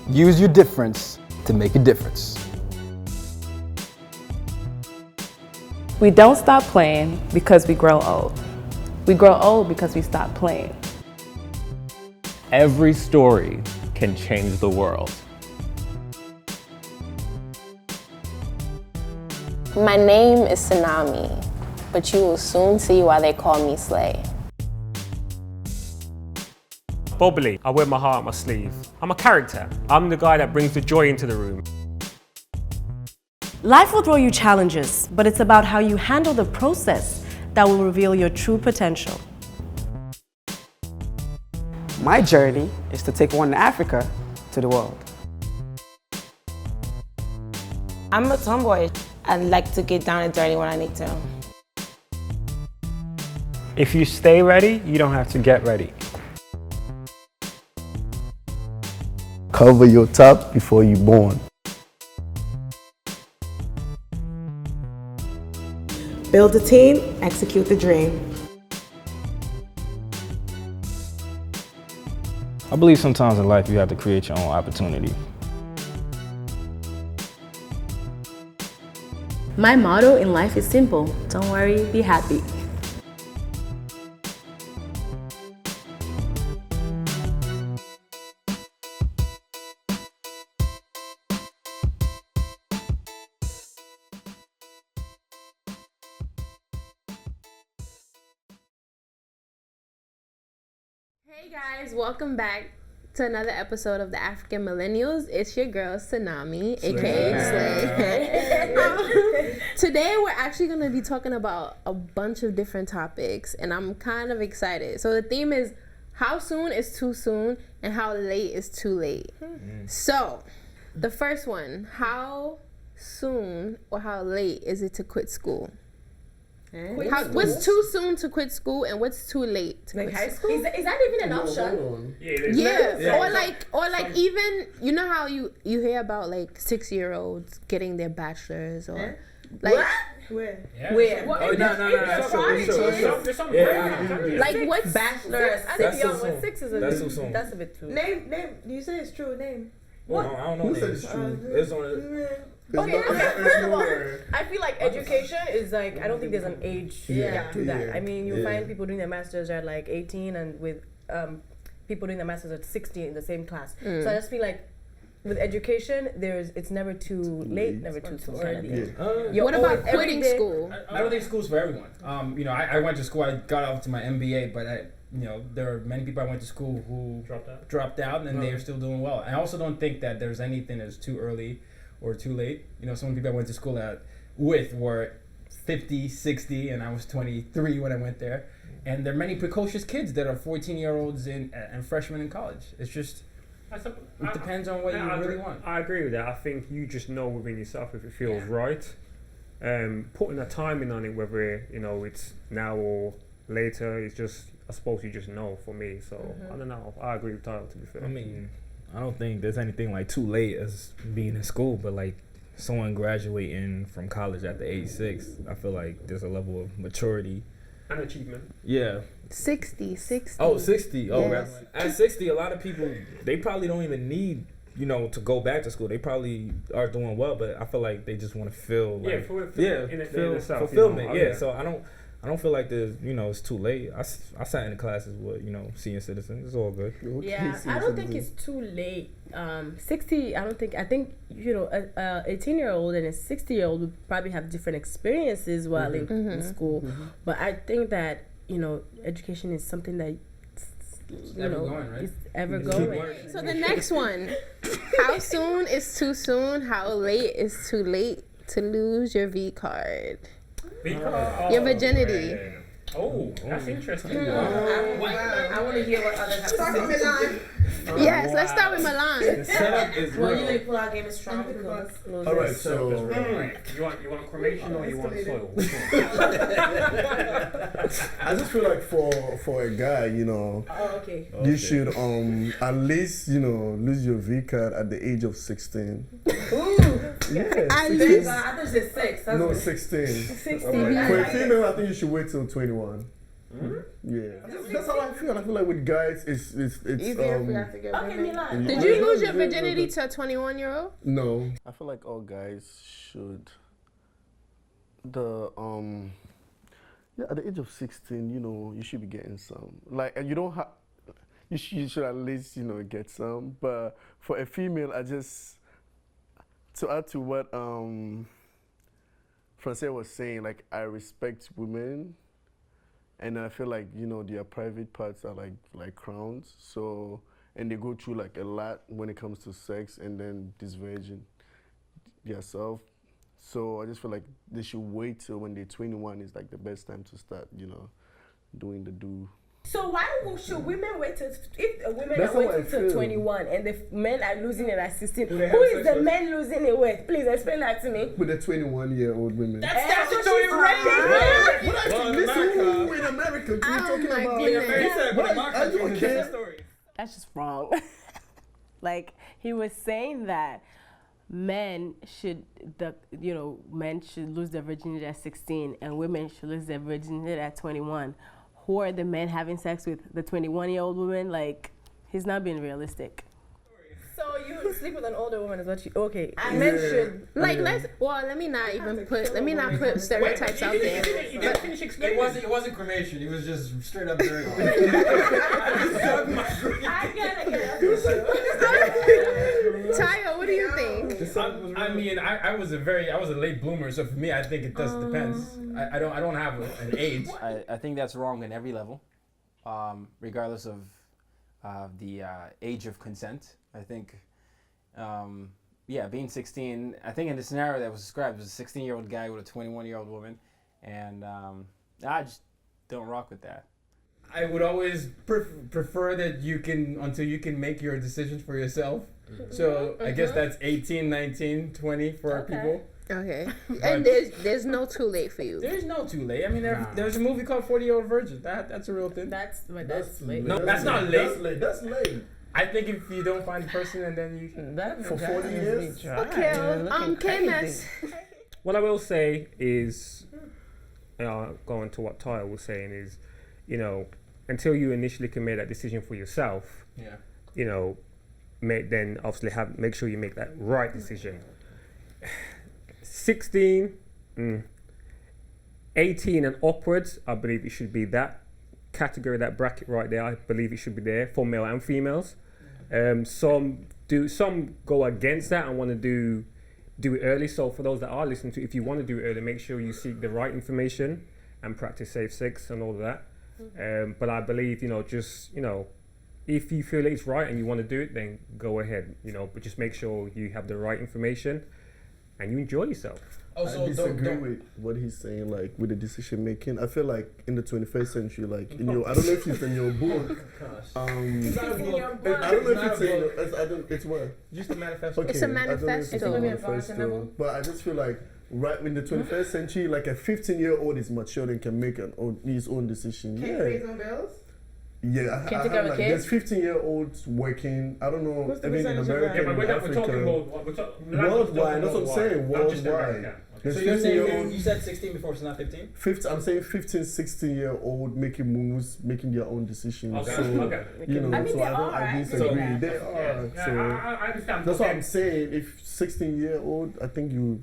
Use your difference to make a difference. We don't stop playing because we grow old. We grow old because we stop playing. Every story can change the world. My name is Tsunami, but you will soon see why they call me Slay. Bobbly, I wear my heart on my sleeve. I'm a character. I'm the guy that brings the joy into the room. Life will throw you challenges, but it's about how you handle the process that will reveal your true potential. My journey is to take one Africa to the world. I'm a tomboy. I like to get down and dirty when I need to. If you stay ready, you don't have to get ready. Cover your top before you're born. Build a team, execute the dream. I believe sometimes in life you have to create your own opportunity. My motto in life is simple. Don't worry, be happy. Hey guys, welcome back to another episode of the African Millennials. It's your girl Tsunami, aka Slay. Today we're actually going to be talking about a bunch of different topics, and I'm kind of excited. So the theme is how soon is too soon and how late is too late. So the first one, how soon or how late is it to quit school? What's too soon to quit school and what's too late to quit high school? Is that even an option? Yeah. Or like even, you know how you hear about like 6-year-olds getting their bachelors or like what? Where? Yeah. Where? Oh, no. Like what's bachelor? That's too soon. 6 is That's too soon. That's a bit too. Name. You say it's true. Name. What? I don't know. Who said it's true? It's on. Okay, first of all, I feel like education is like, I don't think there's an age gap to that. I mean, you find people doing their masters at like 18 and with people doing their masters at 60 in the same class. So I just feel like with education, it's never too late, never too early. What about quitting school? I don't think school's for everyone. I went to school, I got off to my MBA, but there are many people I went to school who dropped out and they are still doing well. I also don't think that there's anything that's too early or too late. Some people I went to school with were 50, 60, and I was 23 when I went there. And there are many precocious kids that are 14-year-olds and freshmen in college. It's just, it depends on what you really want. I agree with that. I think you just know within yourself if it feels right. Putting a timing on it, whether it's now or later, it's just, I suppose you just know for me. So I don't know. I agree with Tyler, to be fair. I mean, I don't think there's anything like too late as being in school, but like someone graduating from college at the age 6, I feel like there's a level of maturity and achievement. Yeah. 60. Oh, 60. Oh, yes. At 60, a lot of people, they probably don't even need, to go back to school. They probably are doing well, but I feel like they just want to feel like feel fulfillment. So I don't feel like there's, it's too late. I sat in the classes with, senior citizens. It's all good. Yeah, I don't think it's too late. 60, I think, 18-year-old and a 60-year-old would probably have different experiences while in school. But I think that, education is something that, is ever going. So the next one, how soon is too soon? How late is too late to lose your V card? Your virginity. Man. Oh, that's interesting. I want to hear what others have to say. Yes, let's start with Milan. The setup is Well, real. you like pull out game is strong because. All right, so You want cremation or you want soil? I just feel like for a guy, you should at least lose your V card at the age of 16. Yeah, At least. I thought you said 6. No, 16. 16. For a female, I think you should wait till 21. Yeah, that's how I feel. I feel like with guys, it's easier for us to get women. Did you lose your virginity to a 21-year-old? No, I feel like all guys should. At the age of 16, you should be getting some. Like, and you don't have. You should at least get some. But for a female, to add to what Francais was saying, like, I respect women. And I feel like, their private parts are like crowns. So, and they go through like a lot when it comes to sex and then this virgin yourself. So I just feel like they should wait till when they're 21 is like the best time to start, doing the do. So why should women wait till, if a women are waiting till 21 and the men are losing it at 16, who is the men losing it with? Please explain that to me. With the 21-year-old women. That's statutory rape. In America, we're talking about. Are you okay? That's just wrong. Like, he was saying that men should lose their virginity at 16 and women should lose their virginity at 21. Who are the men having sex with the 21-year-old woman? Like, he's not being realistic. So you sleep with an older woman is what you okay? Men should let me not put stereotypes out there. It wasn't cremation. It was just straight up dirty. I get it. Taya, what do you think? I mean, I was a late bloomer, so for me, I think it does depends. I don't have an age. I think that's wrong in every level, regardless of the age of consent. I think, being 16, I think in the scenario that was described, it was a 16-year-old guy with a 21-year-old woman, and I just don't rock with that. I would always prefer that until you can make your decisions for yourself. So I guess that's 18, 19, 20 for people. Okay. And there's no too late for you. There's no too late. I mean, there's a movie called 40-Year-Old Virgin. That's a real thing. That's late. No, that's not late. That's late. I think if you don't find the person and then you can... For 40 years? Okay, KMS. What I will say is, going to what Tyler was saying is, until you initially can make that decision for yourself, then obviously make sure you make that right decision. 16, 18 and upwards, I believe it should be that category, that bracket right there. I believe it should be there for male and females. Some go against that and want to do it early. So for those that are listening to, if you want to do it early, make sure you seek the right information and practice safe sex and all of that. But I believe, if you feel it's right and you want to do it, then go ahead, but just make sure you have the right information and you enjoy yourself. Also, I disagree with what he's saying, like with the decision making. I feel like in the 21st century, like I don't know if it's in your book. I don't know if it's in your. It's what? Just a manifesto. Okay, it's a manifesto. It's a manifesto. But I just feel like right in the 21st century, like a 15-year-old is mature and can make his own decision. Can pay his own bills? Yeah, Can't take care of a kid? There's 15-year-olds working. I don't know, even in America, in Africa. Worldwide, that's what I'm saying. Worldwide. So you're saying you said 16 before, so not 15? I'm saying 15, 16-year-old making moves, making their own decisions. Okay. So, I disagree. They are. I understand. That's what I'm saying. If 16-year-old, I think you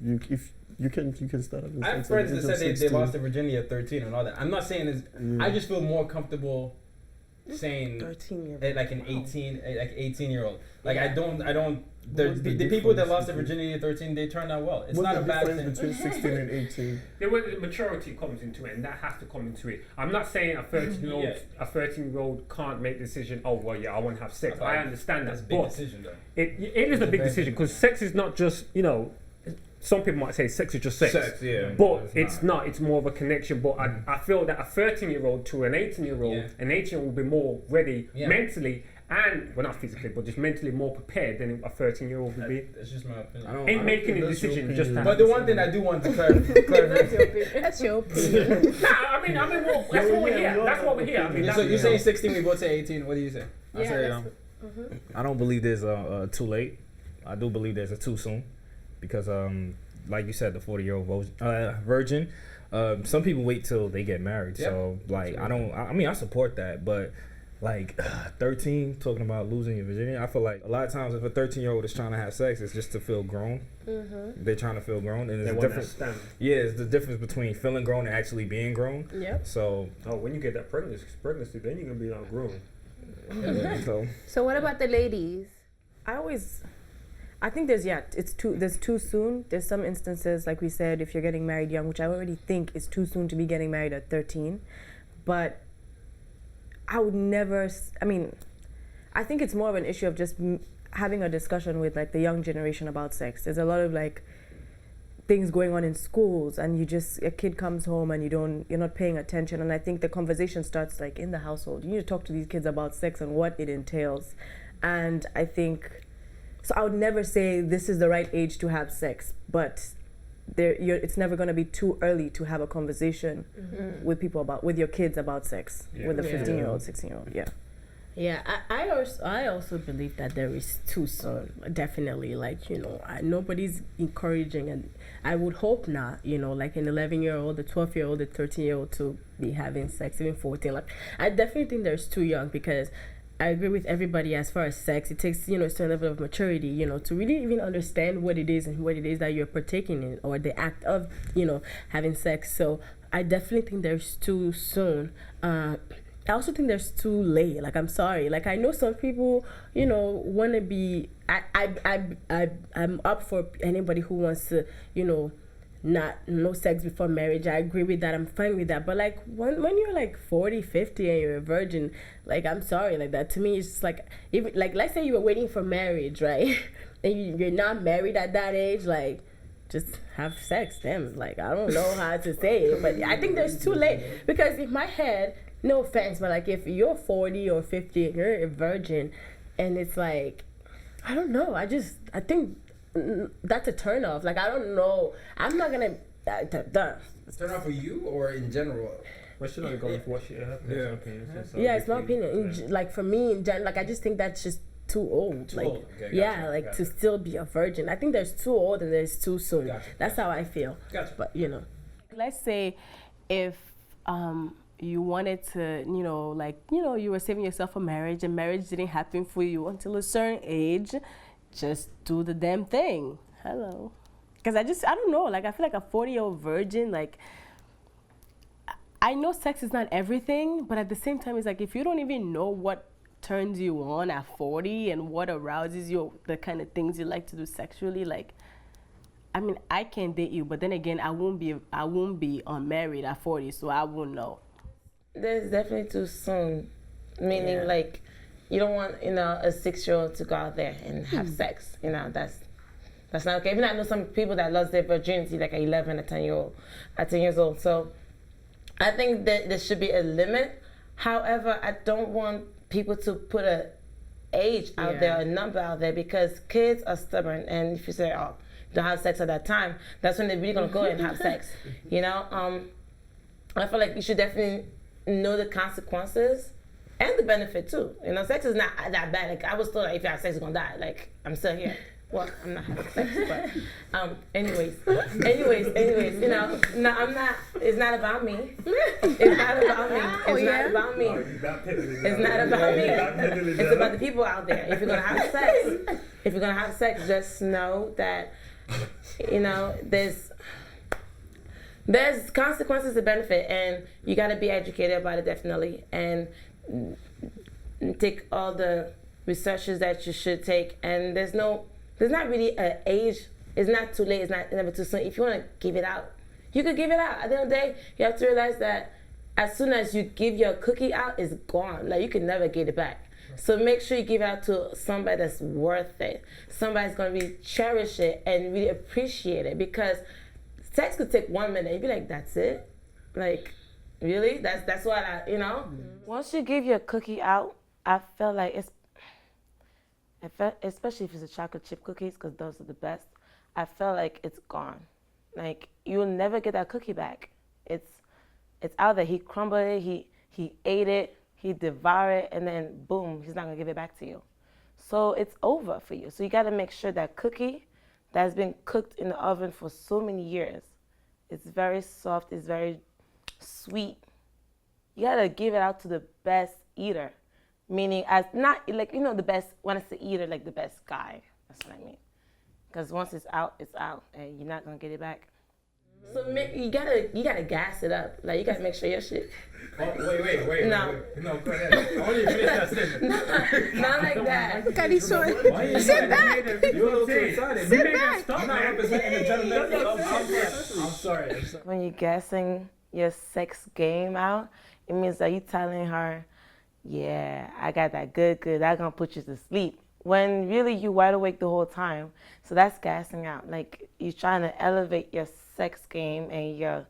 can start. I have friends that said they lost their virginity at 13 and all that. I'm not saying this. I just feel more comfortable saying 13-year-old, like an 18-year-old. Like I don't. The people that lost their virginity at 13, they turned out well. It's not a bad thing. Between 16 and 18. The maturity comes into it, and that has to come into it. I'm not saying a 13-year-old can't make the decision. Oh well, yeah, I want to have sex. I understand that's that, a big decision, though. It is a big decision because sex is not just Some people might say sex is just sex. But it's not. It's more of a connection. But I feel that a 13-year-old to an 18-year-old, an 18-year-old will be more ready mentally and, well, not physically, but just mentally more prepared than a 13-year-old would be. That's just my opinion. Ain't making a decision just to. But the one thing I do want to clarify. That's your opinion. I mean, that's what we're here. That's what we're here. I mean, so you're saying 16, we both say 18. What do you say? I say, I don't believe there's a too late. I do believe there's a too soon. Because, like you said, the 40-year-old virgin, Some people wait till they get married. Yep. So like I support that, but like 13, talking about losing your virginity, I feel like a lot of times if a 13-year-old is trying to have sex, it's just to feel grown. They're trying to feel grown, and there's a difference. Yeah, it's the difference between feeling grown and actually being grown. Yep. So when you get that pregnancy, then you're gonna be not grown. So what about the ladies? I think there's too soon. There's some instances, like we said, if you're getting married young, which I already think is too soon to be getting married at 13. But I would never, I think it's more of an issue of just having a discussion with like the young generation about sex. There's a lot of like things going on in schools, and a kid comes home and you're not paying attention. And I think the conversation starts like in the household. You need to talk to these kids about sex and what it entails. And I think, so I would never say this is the right age to have sex, but it's never going to be too early to have a conversation with your kids about sex, with a 15-year-old, 16-year-old. Yeah. Yeah, I also believe that there is too soon. Definitely, like, nobody's encouraging, and I would hope not, like an 11-year-old, a 12-year-old, a 13-year-old to be having sex, even 14. Like, I definitely think there's too young, because I agree with everybody as far as sex. It takes, a certain level of maturity, to really even understand what it is and what it is that you're partaking in, or the act of, having sex. So I definitely think there's too soon. I also think there's too late. Like, I'm sorry. Like, I know some people, want to be. I'm up for anybody who wants to, no sex before marriage. I agree with that. I'm fine with that. But like when you're like 40, 50 and you're a virgin, like, I'm sorry, like that to me is just like, even like, let's say you were waiting for marriage, right? And you're not married at that age, like, just have sex. Damn, like, I don't know how to say it, but I think there's too late, because in my head, no offense, but like if you're 40 or 50 and you're a virgin, and it's like, I don't know, I think that's a turn off. Like, I don't know. I'm not gonna. Turn off for you or in general? Well, should I go with what she it's my opinion. Like, for me, in general, like, I just think that's just too old. Okay, to still be a virgin. I think there's too old and there's too soon. That's how I feel. But let's say if you wanted to, you were saving yourself for marriage, and marriage didn't happen for you until a certain age. Just do the damn thing. Hello. Because I don't know, like, I feel like a 40-year-old virgin, like, I know sex is not everything, but at the same time, it's like, if you don't even know what turns you on at 40 and what arouses you, the kind of things you like to do sexually, like, I can date you, but then again, I won't be unmarried at 40, so I won't know. There's definitely too soon, meaning like, you don't want, a 6-year-old to go out there and have sex. That's not okay. Even I know some people that lost their virginity, like 11 or 10 years old. So I think that there should be a limit. However, I don't want people to put a age out there, a number out there, because kids are stubborn. And if you say, oh, don't have sex at that time, that's when they're really gonna go and have sex. I feel like you should definitely know the consequences. And the benefit too. Sex is not that bad. Like, I was told, like, if you have sex, you're gonna die. Like, I'm still here. Well, I'm not having sex, but anyways, no, I'm not. It's not about me. It's not about me. It's not about me. It's not about me. It's about the people out there. If you're gonna have sex, just know that, there's consequences to benefit, and you gotta be educated about it, definitely, and take all the researches that you should take. And there's not really an age. It's not too late. It's never too soon. If you want to give it out, you could give it out. At the end of the day, you have to realize that as soon as you give your cookie out, it's gone. Like, you can never get it back. So make sure you give it out to somebody that's worth it. Somebody's gonna really cherish it and really appreciate it, because sex could take 1 minute. You'd be like, that's it? Like, really? That's what Once you give your cookie out, I feel like especially if it's a chocolate chip cookies, because those are the best, I feel like it's gone. Like, you'll never get that cookie back. It's out there. He crumbled it, he ate it, he devoured it, and then boom, he's not gonna give it back to you. So it's over for you. So you gotta make sure that cookie that's been cooked in the oven for so many years It's very soft. It's very sweet. You gotta give it out to the best eater, meaning as not like the best. When I say eater, like the best guy. That's what I mean. Because once it's out, and you're not gonna get it back. So you gotta gas it up. Like you gotta make sure your shit. Oh, wait. No, go ahead. I want you to finish that statement. Not like that. Look at these short. Sit back. You're a little too excited. Sit back. I'm not representing the gentleman. I'm sorry. When you're gassing your sex game out, it means that you're telling her, yeah, I got that good. I'm gonna put you to sleep. When really you wide awake the whole time. So that's gassing out. Like you're trying to elevate your sex game and your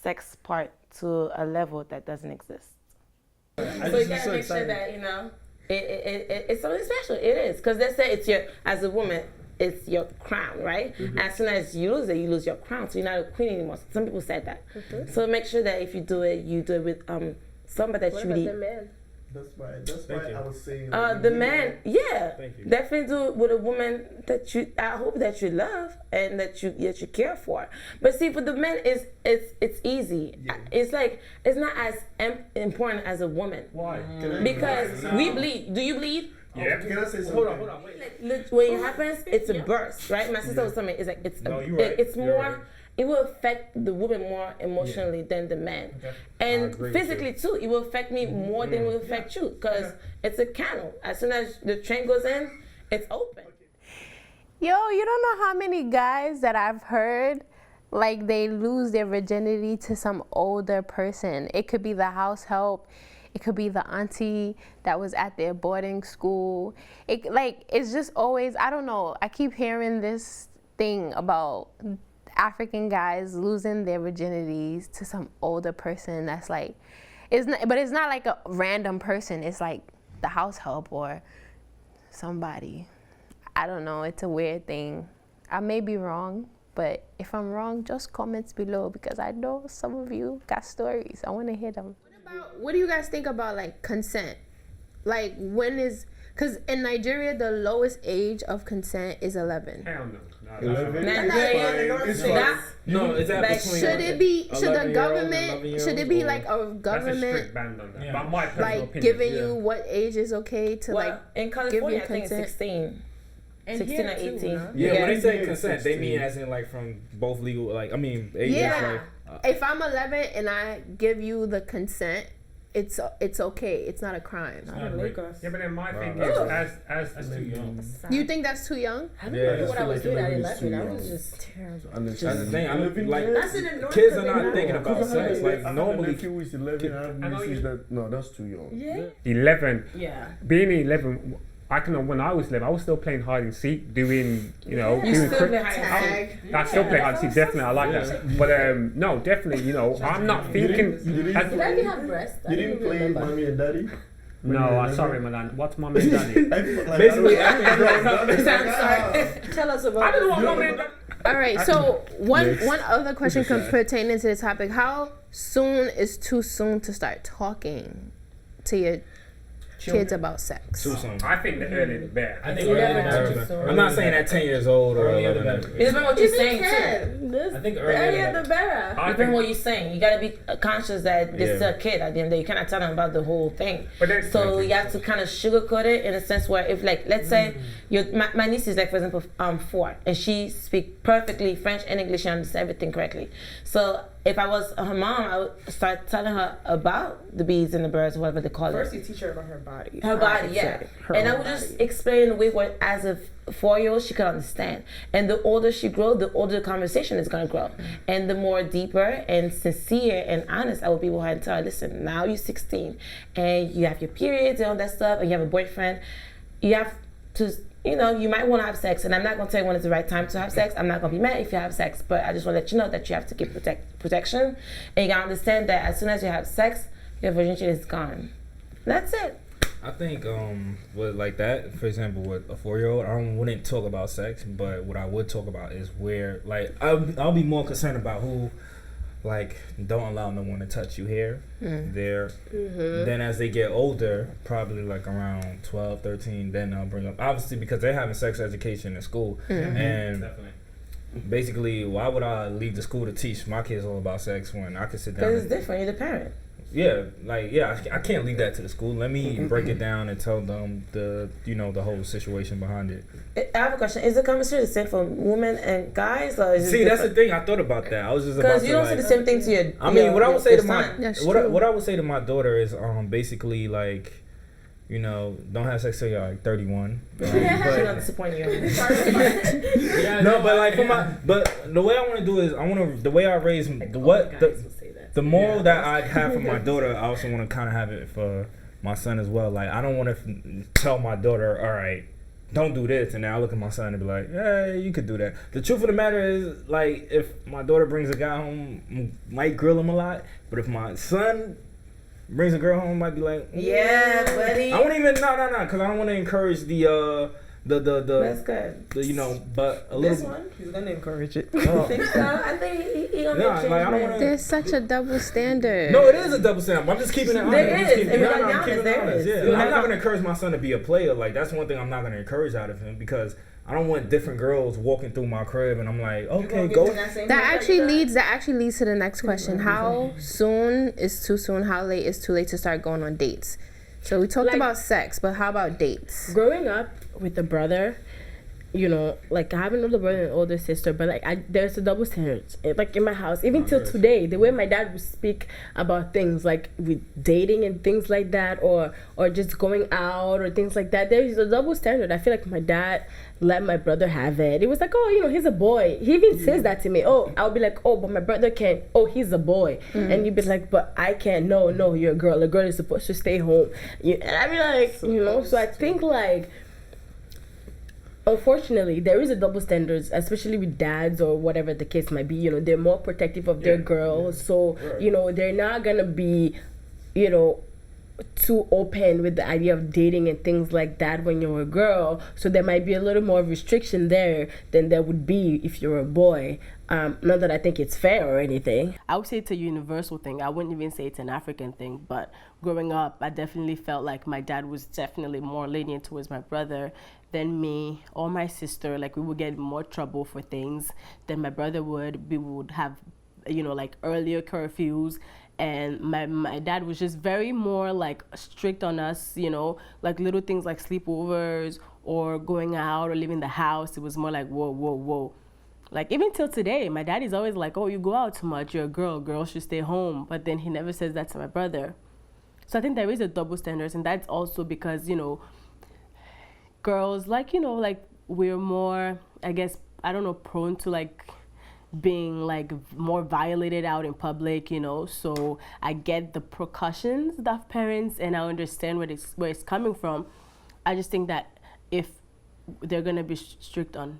sex part to a level that doesn't exist. So you gotta make sure that, it's something special. It is. Because let's say as a woman, it's your crown, right? Mm-hmm. As soon as you lose it, you lose your crown. So you're not a queen anymore. Some people said that. Mm-hmm. So make sure that if you do it with somebody that you really... That's why I was saying. The man, definitely do it with a woman that I hope that you love and that you care for. But see, for the men, it's easy. Yeah. It's like it's not as important as a woman. Why? Because we bleed. Do you bleed? Yeah. Can I say something? Hold on. Wait. When it happens, it's a burst, right? My sister was telling me it's like it's more. Right. It will affect the woman more emotionally than the man. Okay. And physically too, it will affect me more than it will affect you because it's a canal. As soon as the train goes in, it's open. Yo, you don't know how many guys that I've heard, like they lose their virginity to some older person. It could be the house help. It could be the auntie that was at their boarding school. It's just always, I don't know. I keep hearing this thing about African guys losing their virginities to some older person that's like, it's not like a random person. It's like the house help or somebody. I don't know. It's a weird thing. I may be wrong, but if I'm wrong, just comments below because I know some of you got stories. I want to hear them. What do you guys think about like consent? Like because in Nigeria, the lowest age of consent is 11. Hell no. No, is that like, should the government, should it be like a government ban on that? Yeah. But my personal opinion, giving you what age is okay to in California, I think it's 16. And 16 or 18. Too, when they say consent, they mean as in like from both legal, ages. Yeah. If I'm 11 and I give you the consent, it's okay. It's not a crime. Yeah, but then my thing is, as that's too young. You think that's too young? I don't know what I was doing at 11. I was just terrible. That's the thing. Kids are not thinking about sex. Like normally, is 11. No, that's too young. Yeah. 11. Yeah. Being 11. I can know when I was 11, I was still playing hide and seek, doing You still play hide and seek. I still play hide and seek, definitely. I like that. But no, definitely. I'm not thinking. Did I have breasts? You didn't play mommy and daddy. No, sorry, man. What's mommy and daddy? Basically, tell us about. I don't know what mommy and daddy. All right. So one other question pertaining to the topic: how soon is too soon to start talking to your kids about sex? Too soon. I think the earlier the better. I think I'm not saying at 10 years old or 11. It's been what you're saying too. I think earlier the better. It's been what you're saying. You gotta be conscious that this is a kid at the end of the day. You cannot tell them about the whole thing. So you have to kind of sugarcoat it in a sense where if like let's say my niece is like for example 4 and she speaks perfectly French and English and understands everything correctly. So if I was her mom, I would start telling her about the bees and the birds, whatever they call it. First, you teach her about her body. Her body, yeah. And I would just explain in a way where, as a 4-year-old, she could understand. And the older she grows, the older the conversation is going to grow. And the more deeper and sincere and honest I would be with her and tell her, listen, now you're 16 and you have your periods and all that stuff and you have a boyfriend. You have to... you might want to have sex, and I'm not going to tell you when it's the right time to have sex. I'm not going to be mad if you have sex, but I just want to let you know that you have to give protection, and you got to understand that as soon as you have sex, your virginity is gone. That's it. I think with like that, for example, with a 4-year-old, I wouldn't talk about sex, but what I would talk about is where, like, I'll be more concerned about who, like, don't allow no one to touch you here, there. Then as they get older, probably like around 12, 13, then I'll bring up, obviously because they're having sex education in school, and basically, why would I leave the school to teach my kids all about sex when I could sit down? Because it's different. You're the parent. Yeah, I can't leave that to the school. Let me break it down and tell them the whole situation behind it. I have a question. Is the conversation the same for women and guys, or is it that's the thing. I thought about that. I was just about to, because you don't say the same thing to your. I mean, what I would say to what I would say to my daughter is basically like, don't have sex till you're like 31. She's not disappointing you. No, but like but the way I want to do is the way I raise the moral that I have for my daughter, I also want to kind of have it for my son as well. Like, I don't want to tell my daughter, all right, don't do this, and then I look at my son and be like, hey, you could do that. The truth of the matter is, like, if my daughter brings a guy home, might grill him a lot, but if my son brings a girl home, I might be like, yeah, buddy. I won't even, no, because I don't want to encourage the that's good. But a little. This one, he's gonna encourage it. Oh. I think so. I think he gonna make change. There's such a double standard. No, it is a double standard. I'm just keeping it honest. There is. I'm not gonna encourage my son to be a player. Like, that's one thing I'm not gonna encourage out of him, because I don't want different girls walking through my crib and I'm like, okay, go. That actually leads to the next question. How soon is too soon? How late is too late to start going on dates? So we talked about sex, but how about dates? Growing up with a brother, like, I have an older brother and an older sister, but like there's a double standard, like, in my house. Even till today, the way my dad would speak about things like with dating and things like that, or just going out or things like that, there's a double standard. I feel like my dad let my brother have it. It was like, oh, he's a boy. He even says that to me. Oh, I'll be like, oh, but my brother can't. Oh, he's a boy. And you'd be like, but I can't. No, you're a girl. A girl is supposed to stay home. And I'd be like, so I think, like, unfortunately, there is a double standards, especially with dads or whatever the case might be. They're more protective of their girls. So, they're not going to be, too open with the idea of dating and things like that when you're a girl. So there might be a little more restriction there than there would be if you're a boy. Not that I think it's fair or anything. I would say it's a universal thing. I wouldn't even say it's an African thing. But growing up, I definitely felt like my dad was definitely more lenient towards my brother than me or my sister. Like, we would get more trouble for things than my brother would. We would have, like, earlier curfews. And my dad was just very more, like, strict on us, like little things like sleepovers or going out or leaving the house. It was more like, whoa. Like, even till today, my daddy's always like, oh, you go out too much, you're a girl, girls should stay home. But then he never says that to my brother. So I think there is a double standards, and that's also because, girls, like, like, we're more, I guess, I don't know, prone to, like, being, like, more violated out in public, so I get the precautions that parents, and I understand where it's coming from. I just think that if they're gonna be strict on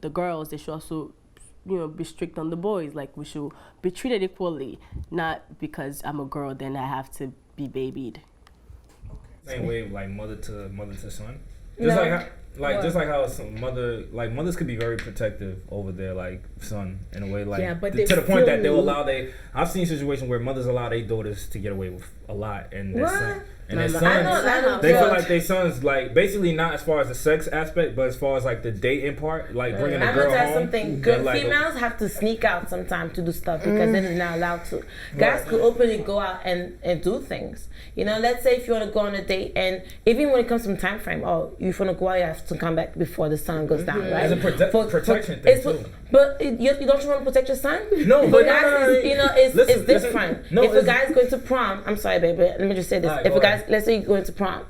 the girls, they should also, be strict on the boys. Like, we should be treated equally, not because I'm a girl then I have to be babied. Same way, like, mother to son. Just like how some mothers could be very protective over their, like, son in a way, like, but to the point that they'll allow I've seen situations where mothers allow their daughters to get away with a lot, and their son. And their sons, they feel like their sons, like, basically not as far as the sex aspect, but as far as, like, the dating part, like, bringing a girl home. I'm gonna tell you something. Good females have to sneak out sometimes to do stuff because they're not allowed to. Guys could openly go out and do things. Let's say if you want to go on a date, and even when it comes from time frame, you want to go out, you have to come back before the sun goes down, right? It's a protection thing too. But you don't want to protect your son? No, but guys, it's different. If a guy's going to prom, I'm sorry, baby, let me just say this. If a guy's, let's say you're going to prom,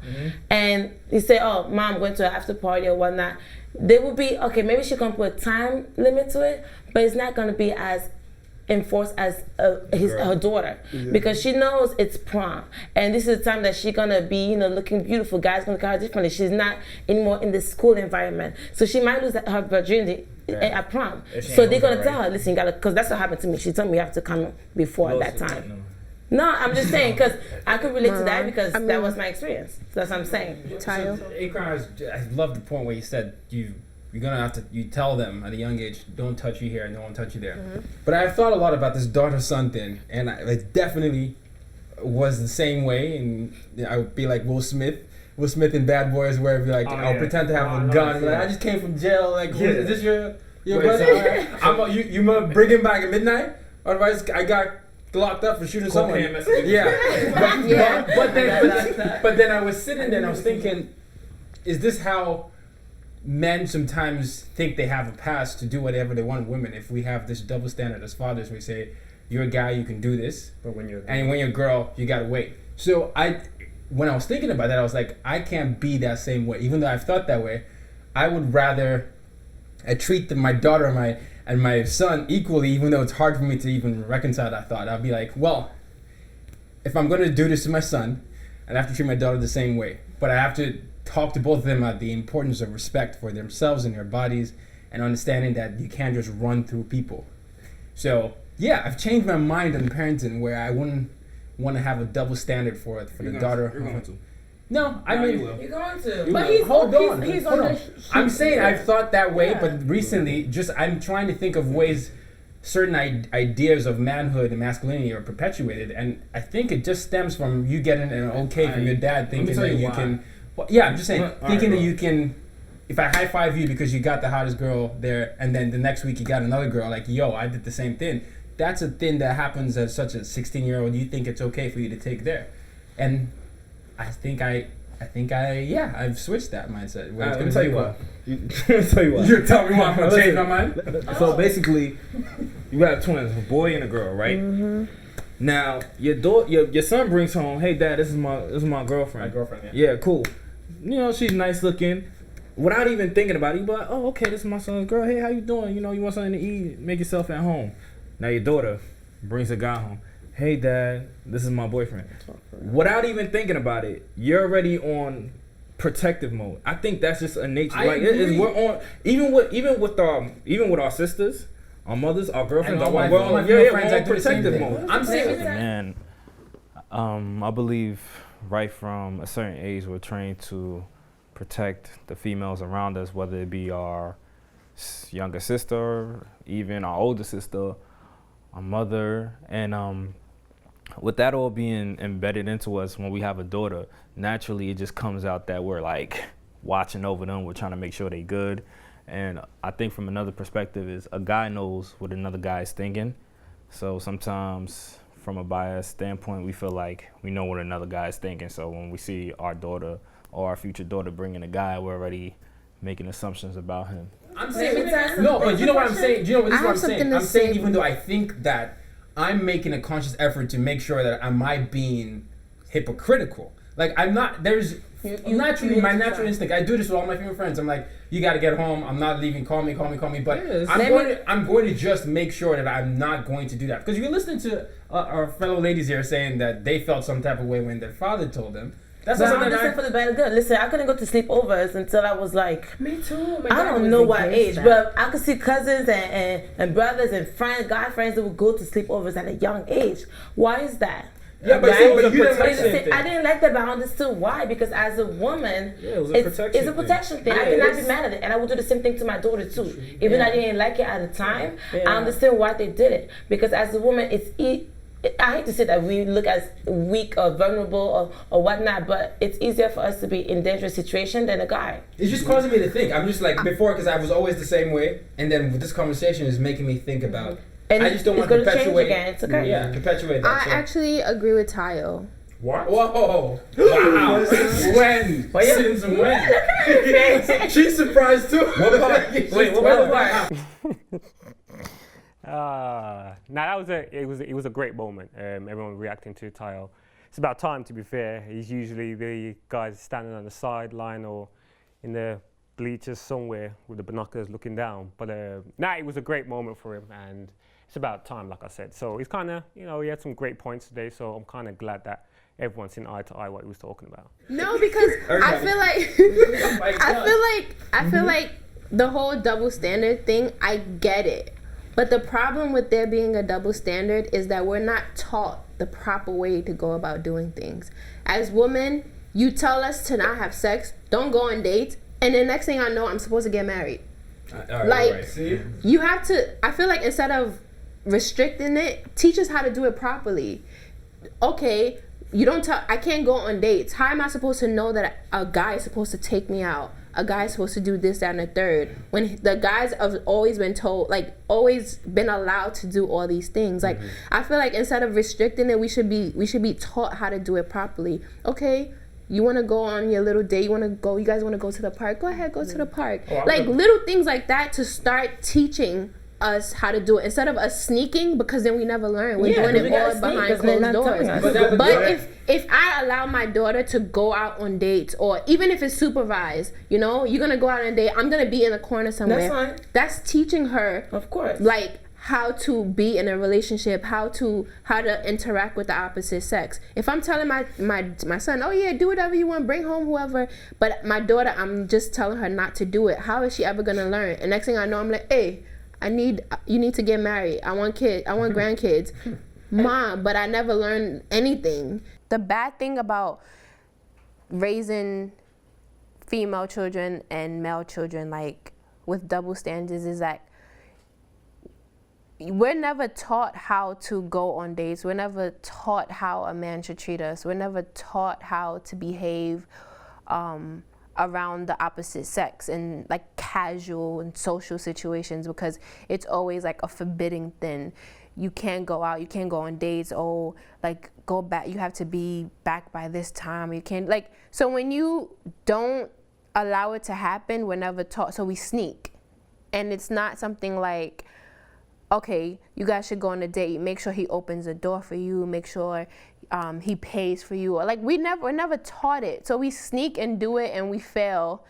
and you say, oh, mom, I'm going to an after party or whatnot, they will be, okay, maybe she can put a time limit to it, but it's not going to be as enforced as her daughter, because she knows it's prom, and this is the time that she's gonna be, looking beautiful. Guys gonna look at her differently. She's not anymore in the school environment, so she might lose her virginity at prom. So they're gonna tell her, listen, you gotta, because that's what happened to me. She told me you have to come before that time. No, I'm just saying, because I could relate to that, because that was my experience. So that's what I'm saying. I love the point where you said you're gonna have to, you tell them at a young age, don't touch you here and don't touch you there. But I've thought a lot about this daughter-son thing, and it definitely was the same way. And I would be like Will Smith in Bad Boys, where I'd be like, I'll pretend to have a gun. Like, I just came from jail. Like, is this your Your brother? You might bring him back at midnight? Otherwise, I got locked up for shooting someone. Yeah. But then I was sitting there and I was thinking, is this how men sometimes think they have a pass to do whatever they want with women? If we have this double standard as fathers, we say, you're a guy, you can do this. But when you're a girl, you gotta wait. So when I was thinking about that, I was like, I can't be that same way. Even though I've thought that way, I would rather treat my daughter and my son equally, even though it's hard for me to even reconcile that thought. I'll be like, well, if I'm going to do this to my son, I'd have to treat my daughter the same way. But I have to talk to both of them about the importance of respect for themselves and their bodies and understanding that you can't just run through people. So, yeah, I've changed my mind on parenting where I wouldn't want to have a double standard for the daughter. You're going to. No, I mean, you're going to. But hold on. I'm saying I've thought that way, but recently, I'm trying to think of ways certain ideas of manhood and masculinity are perpetuated, and I think it just stems from you getting an okay from your dad thinking that you can. Well, yeah, I'm just saying, thinking that you can. If I high five you because you got the hottest girl there, and then the next week you got another girl, like, yo, I did the same thing. That's a thing that happens as such a 16-year-old. You think it's okay for you to take there, and I've switched that mindset. Let me tell you why. You're telling me why I'm going to change my mind? So basically, you got twins, a boy and a girl, right? Mm-hmm. Now, your son brings home, hey, Dad, this is my girlfriend. My girlfriend, yeah. Yeah, cool. You know, she's nice looking. Without even thinking about it, you be like, oh, okay, this is my son's girl. Hey, how you doing? You know, you want something to eat? Make yourself at home. Now your daughter brings a guy home. Hey, Dad, this is my boyfriend. Without even thinking about it, you're already on protective mode. I think that's just a nature. We're on even with our sisters, our mothers, our girlfriends, we're on protective mode. I'm saying, man, I believe right from a certain age we're trained to protect the females around us, whether it be our younger sister, even our older sister, our mother, and with that all being embedded into us, when we have a daughter, naturally it just comes out that we're like watching over them. We're trying to make sure they good. And I think from another perspective is a guy knows what another guy is thinking. So sometimes from a biased standpoint, we feel like we know what another guy is thinking. So when we see our daughter or our future daughter bringing a guy, we're already making assumptions about him. I'm saying, no, but you know what I'm saying? Do you know what this is what I'm saying? I'm saying even though I think that I'm making a conscious effort to make sure that am I being hypocritical. Like, I'm not, there's naturally my natural instinct. I do this with all my female friends. I'm like, you got to get home. I'm not leaving. Call me. But I'm going to just make sure that I'm not going to do that. Because you're listening to our fellow ladies here saying that they felt some type of way when their father told them. That's not something for the better good. Listen, I couldn't go to sleepovers until I was like, me too. I don't know what age, but I could see cousins and brothers and friends, guy friends that would go to sleepovers at a young age. Why is that? Yeah, but it was a protection thing. I didn't like that, but I understood why. Because as a woman, it's a protection thing. Yeah, I cannot be mad at it, and I would do the same thing to my daughter too. Even though I didn't like it at the time, I understand why they did it. Because as a woman, I hate to say that we look as weak or vulnerable or whatnot, but it's easier for us to be in dangerous situation than a guy. It's just causing me to think. I'm just like before, because I was always the same way, and then with this convection is making me think about. And I just don't want to perpetuate. It's okay. Yeah, perpetuate that. I actually agree with Tayo. What? Whoa! Wow! When? Since when? She's surprised too. What part? Wait, what part? It was a great moment. Everyone reacting to Tayo. It's about time, to be fair. He's usually the guy standing on the sideline or in the bleachers somewhere with the binoculars looking down. But it was a great moment for him, and it's about time, like I said. So he's kind of, he had some great points today. So I'm kind of glad that everyone's seen eye to eye what he was talking about. No, because I feel like the whole double standard thing, I get it. But the problem with there being a double standard is that we're not taught the proper way to go about doing things. As women, you tell us to not have sex, don't go on dates, and the next thing I know, I'm supposed to get married. You have to, I feel like instead of restricting it, teach us how to do it properly. Okay, I can't go on dates. How am I supposed to know that a guy is supposed to take me out? A guy is supposed to do this, that, and the third. When the guys have always been told, like, always been allowed to do all these things. Like, I feel like instead of restricting it, we should be taught how to do it properly. Okay, you want to go on your little date? You guys want to go to the park? Go ahead, go to the park. Like, little things like that to start teaching us how to do it instead of us sneaking, because then we never learn. We're doing it all behind closed doors. But if I allow my daughter to go out on dates, or even if it's supervised, you're gonna go out on a date, I'm gonna be in a corner somewhere. That's fine. That's teaching her, of course, like, how to be in a relationship, how to interact with the opposite sex. If I'm telling my son, oh yeah, do whatever you want, bring home whoever, but my daughter, I'm just telling her not to do it, how is she ever gonna learn? And next thing I know, I'm like, hey, you need to get married. I want grandkids. Mom, but I never learned anything. The bad thing about raising female children and male children, like, with double standards, is that we're never taught how to go on dates. We're never taught how a man should treat us. We're never taught how to behave around the opposite sex in, like, casual and social situations, because it's always like a forbidding thing. You can't go out, you can't go on dates, go back, you have to be back by this time, you can't, like, so when you don't allow it to happen, we're never taught, so we sneak. And it's not something like, okay, you guys should go on a date, make sure he opens the door for you, make sure he pays for you, or, like, we're never taught it. So we sneak and do it, and we fail,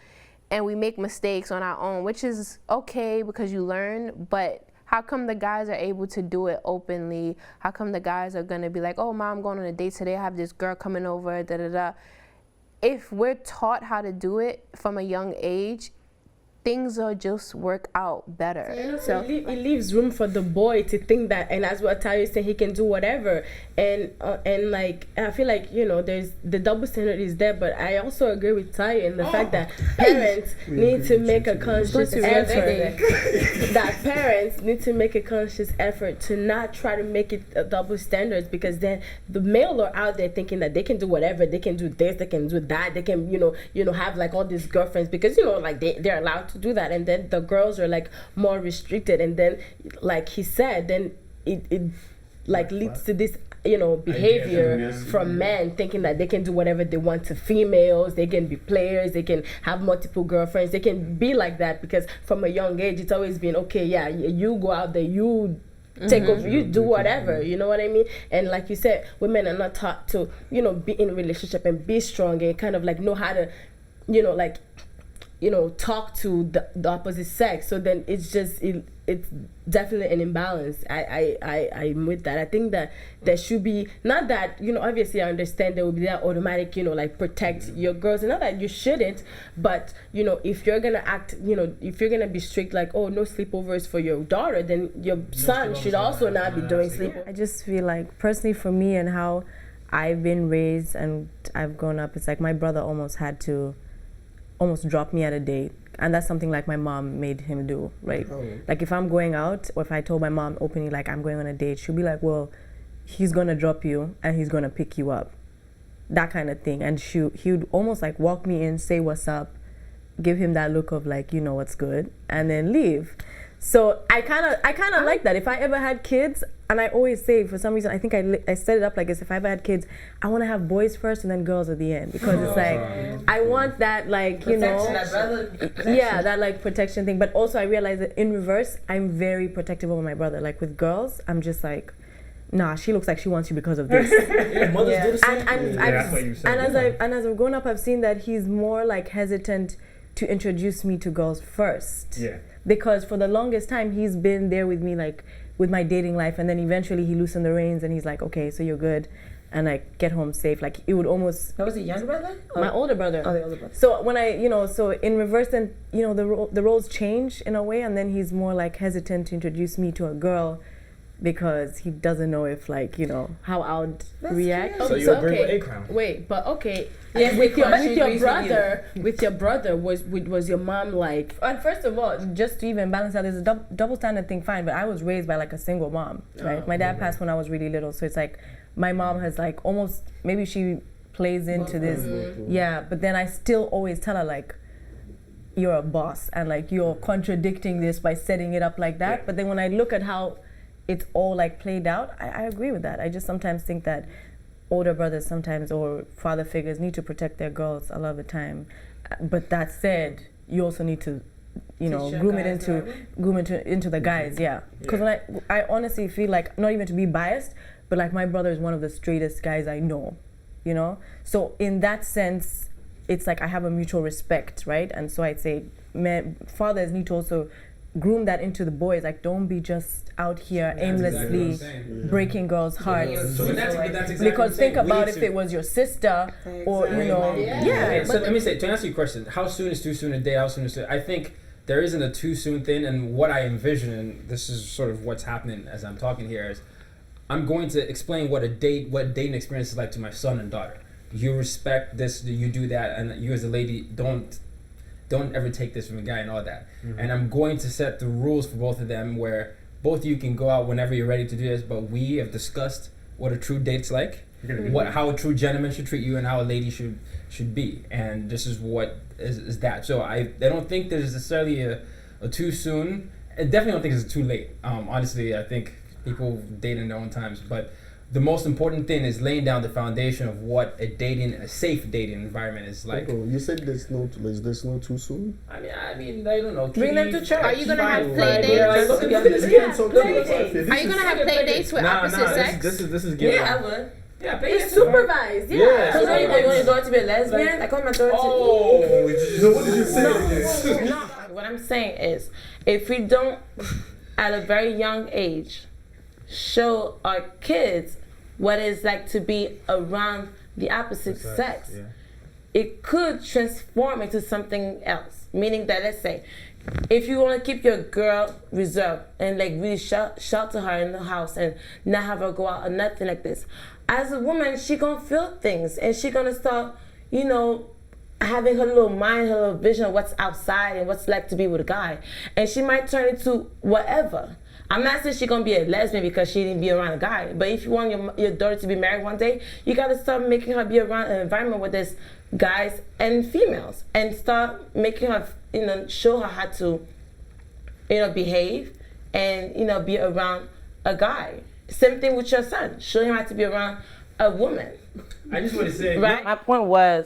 and we make mistakes on our own, which is okay because you learn. But how come the guys are able to do it openly? How come the guys are gonna be like, oh, Mom, I'm going on a date today, I have this girl coming over, da da da. If we're taught how to do it from a young age, things will just work out better. So it leaves room for the boy to think that, and as what Tayo said, he can do whatever. And like, I feel like, there's the double standard is there, but I also agree with Tayo in the fact that parents need to make a conscious effort. That parents need to make a conscious effort to not try to make it a double standards, because then the male are out there thinking that they can do whatever, they can do this, they can do that, they can have, like, all these girlfriends, because like they're allowed to do that, and then the girls are, like, more restricted, and then, like he said, then it like leads to this behavior from men thinking that they can do whatever they want to females, they can be players, they can have multiple girlfriends, they can be like that, because from a young age it's always been, okay, yeah, you go out there, you take over, you do whatever, you know what I mean? And like you said, women are not taught to be in a relationship and be strong and kind of, like, know how to talk to the opposite sex. So then it's just it's definitely an imbalance. I'm with that. I think that there should be, not that obviously I understand there will be that automatic like protect your girls, and not that you shouldn't, but if you're gonna act, if you're gonna be strict, like, oh, no sleepovers for your daughter, then your son should also not be doing sleepovers. I just feel like, personally for me and how I've been raised and I've grown up, it's like my brother almost had to drop me at a date, and that's something like my mom made him do, right? Like, if I'm going out, or if I told my mom openly, like, I'm going on a date, she'll be like, well, he's gonna drop you and he's gonna pick you up, that kind of thing. And he would almost, like, walk me in, say what's up, give him that look of, like, what's good, and then leave. So I kind of like that. If I ever had kids, and I always say, for some reason, I think I set it up like this: if I ever had kids, I want to have boys first and then girls at the end, because it's like, I want that, like, protection, that like protection thing. But also I realize that in reverse, I'm very protective over my brother. Like, with girls, I'm just like, nah, she looks like she wants you because of this. Mothers do the same. And as I've grown up, I've seen that he's more, like, hesitant to introduce me to girls first. Yeah. Because for the longest time, he's been there with me, like, with my dating life, and then eventually he loosened the reins and he's like, okay, so you're good, and I get home safe. Like, it would almost... That was a younger brother? My older brother. Oh, the older brother. So when so in reverse, then, the roles change in a way, and then he's more, like, hesitant to introduce me to a girl, because he doesn't know if, like, how I would react. So you agree with A-Crown? Wait, but okay. Yes, with your brother, was your mom like? And first of all, just to even balance out, there's a double standard thing, fine. But I was raised by, like, a single mom, right? My dad passed when I was really little, so it's like my mom has like almost, maybe she plays into this. Yeah, but then I still always tell her like, you're a boss and like you're contradicting this by setting it up like that. But then when I look at how it's all like played out, I agree with that. I just sometimes think that older brothers sometimes or father figures need to protect their girls a lot of the time. But that said, you also need to, you know, groom it into the guys, Because when I honestly feel like, not even to be biased, but like my brother is one of the straightest guys I know, you know? So in that sense, it's like I have a mutual respect, right? And so I'd say fathers need to also groom that into the boys. Like, don't be just out here aimlessly breaking girls' hearts. Because think about if it was your sister or, you know. So let me say, to answer your question, how soon is too soon to date? How soon is too? I think there isn't a too soon thing. And what I envision, and this is sort of what's happening as I'm talking here, is I'm going to explain what dating experience is like to my son and daughter. You respect this, you do that, and you as a lady don't ever take this from a guy and all that. And I'm going to set the rules for both of them where both of you can go out whenever you're ready to do this, but we have discussed what a true date's like, how a true gentleman should treat you and how a lady should be. And this is what is that. So I don't think there's necessarily a too soon. I definitely don't think it's too late. Honestly, I think people date in their own times, but the most important thing is laying down the foundation of what a safe dating environment is like. You said there's no too soon? I mean, I don't know. Bring them to church. Are you gonna have play dates? Are you gonna have play dates with opposite sex? This is good. Yeah, I would. Yeah, it's supervised. Yeah. So you want your daughter to be a lesbian? I want my daughter to. Oh, what did you say? No. What I'm saying is, if we don't, at a very young age, show our kids what it's like to be around the opposite sex, it could transform into something else. Meaning that, let's say, if you want to keep your girl reserved and like really shelter her in the house and not have her go out or nothing like this, as a woman, she gonna feel things and she gonna start, you know, having her little mind, her little vision of what's outside and what's like to be with a guy, and she might turn into whatever. I'm not saying she's gonna be a lesbian because she didn't be around a guy, but if you want your daughter to be married one day, you gotta start making her be around an environment where there's guys and females, and start making her, you know, show her how to, you know, behave and, you know, be around a guy. Same thing with your son. Show him how to be around a woman. I just want to say, right? My point was,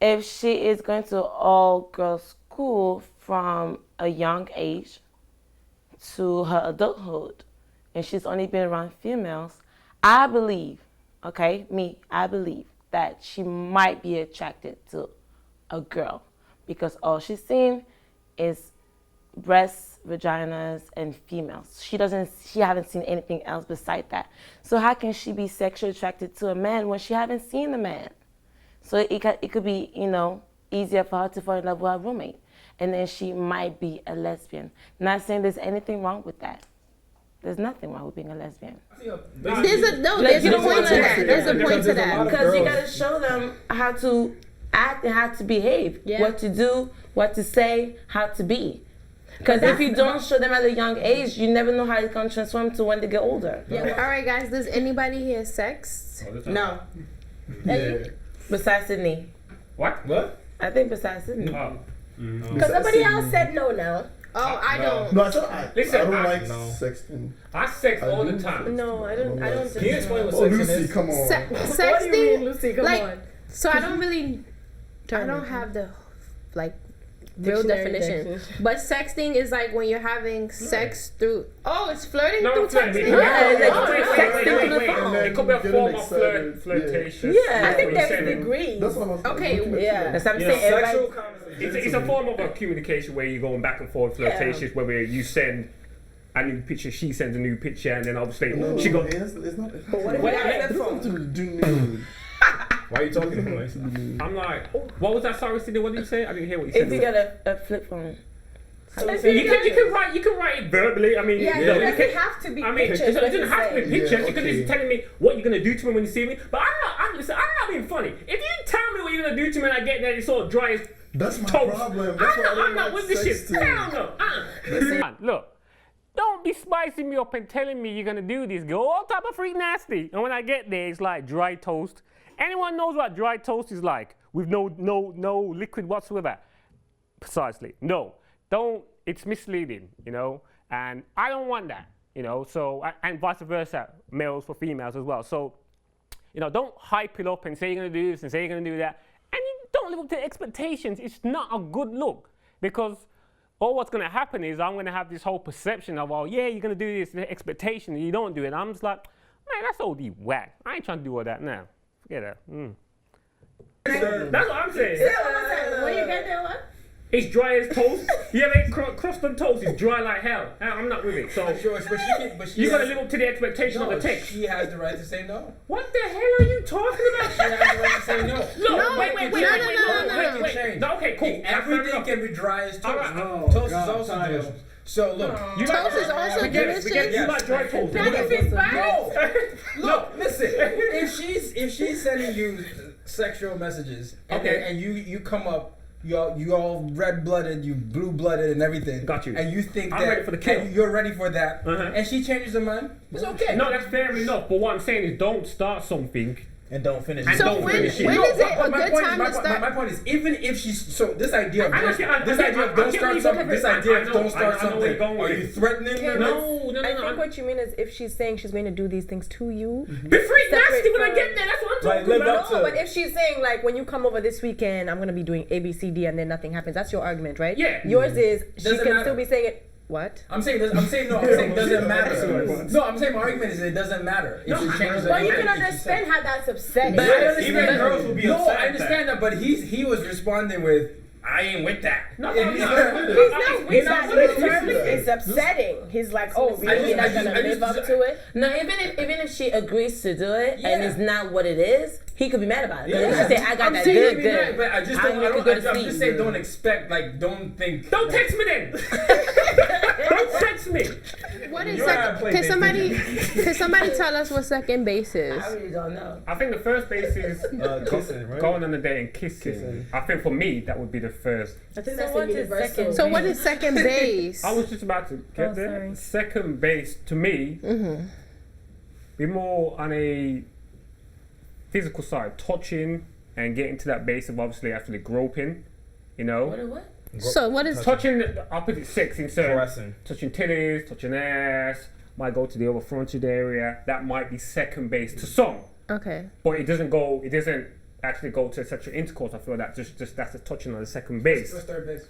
if she is going to all-girls school from a young age to her adulthood, and she's only been around females, I believe that she might be attracted to a girl because all she's seen is breasts, vaginas, and females. She haven't seen anything else beside that. So how can she be sexually attracted to a man when she haven't seen the man? So it could be, you know, easier for her to fall in love with her roommate. And then she might be a lesbian. Not saying there's anything wrong with that. There's nothing wrong with being a lesbian. There's a point to that. There's a point to that. Because you got to show them how to act and how to behave. Yeah. What to do, what to say, how to be. Because if you don't show them at a young age, you never know how it's going to transform to when they get older. Yeah. All right, guys. Does anybody here sex? No. Yeah. Besides Sydney. What? I think besides Sydney. Oh. Because somebody else said no now. Oh, I don't. No, I said Listen, I don't like sexting. I sex all the time. No, I don't. Can you explain what sexting Lucy, is? Come on. Sexting, what do you mean, Lucy? Come on. So I don't really. I don't have the real definition. But sexting is like when you're having sex through. Oh, it's flirting through texting. It could be a form of flirtation. Yeah, I think there's a degree. That's what I was Okay, yeah. That's what I'm saying. It's a form of a communication where you're going back and forth flirtations, where you send a new picture, she sends a new picture, and then obviously she goes. It's not. But what if Why are you talking to me? I'm like, what was that? Sorry, Cindy. What did you say? I didn't hear what you said. If you got a flip phone. You can write it verbally. I mean, it doesn't have to be pictures. It doesn't have to be pictures. You can just tell me what you're gonna do to me when you see me. But I'm not being funny. If you tell me what you're gonna do to me and I get there, it's all dry as that's my toast. problem. I'm not with this shit. Hell no. Listen, look. Don't don't be spicing me up and telling me you're gonna do this. Go all type of freak nasty. And when I get there, it's like dry toast. Anyone knows what dry toast is like with no liquid whatsoever? Precisely. No. Don't. It's misleading, you know. And I don't want that, you know. So and vice versa, males for females as well. So, you know, don't hype it up and say you're gonna do this and say you're gonna do that, and you don't live up to expectations. It's not a good look because all what's going to happen is I'm going to have this whole perception of, oh, yeah, you're going to do this, the expectation, and you don't do it. I'm just like, man, that's OD whack. I ain't trying to do all that now. Forget that. That's what I'm saying. Say it one more time. When you get there, what? It's dry as toast. You ever crust on toast? It's dry like hell. I'm not with it. So sure, but she you got to live up to the expectation of the text. She has the right to say no. What the hell are you talking about? She has the right to say no. No, wait. No, okay, cool. Everything can be dry as toast. Right. Toast is also delicious. So look, toast is also delicious. You like dry toast? No, listen. If she's sending you sexual messages, and you come up. You all red-blooded, you blue-blooded and everything. Got you. And you think I'm ready for the kill. You're ready for that. And she changes her mind. It's okay. No, that's fair enough. But what I'm saying is don't start something and don't finish it. So when is it a good time to start? My point is, even if she's this idea of don't start something. Are you threatening her? No. I think what you mean is if she's saying she's going to do these things to you. Be freak nasty when I get there. That's what I'm talking about. No, but if she's saying like when you come over this weekend, I'm going to be doing A, B, C, D, and then nothing happens. That's your argument, right? Yeah. Yours is she can still be saying it. What? I'm saying it doesn't matter. No, I'm saying my argument is it doesn't matter if she changes her. Well, you can understand how that's upsetting. But even girls will be upset. No, I understand that, but he was responding with, I ain't with that. No, he's not with that. It's upsetting. He's like, oh, really? You're not gonna live up to it? No, even if she agrees to do it and it's not what it is, he could be mad about it. He could say, I got that good. But I just I'm just saying, don't expect, like, don't think. Don't text me then. Don't text me. What is second? Can somebody tell us what second base is? I really don't know. I think the first base is kissing, right? Going on a date and kissing. I think for me that would be the first. I think that's universal. So what is second base? I was just about to get there. Sorry. Second base to me, be more on a physical side, touching and getting to that base of obviously actually groping. You know. What? So what is touching the opposite sex in certain touching titties, touching ass, might go to the other fronted area. That might be second base to some. Okay. But it doesn't actually go to sexual intercourse. I feel that just that's a touching on the second base. What's third base?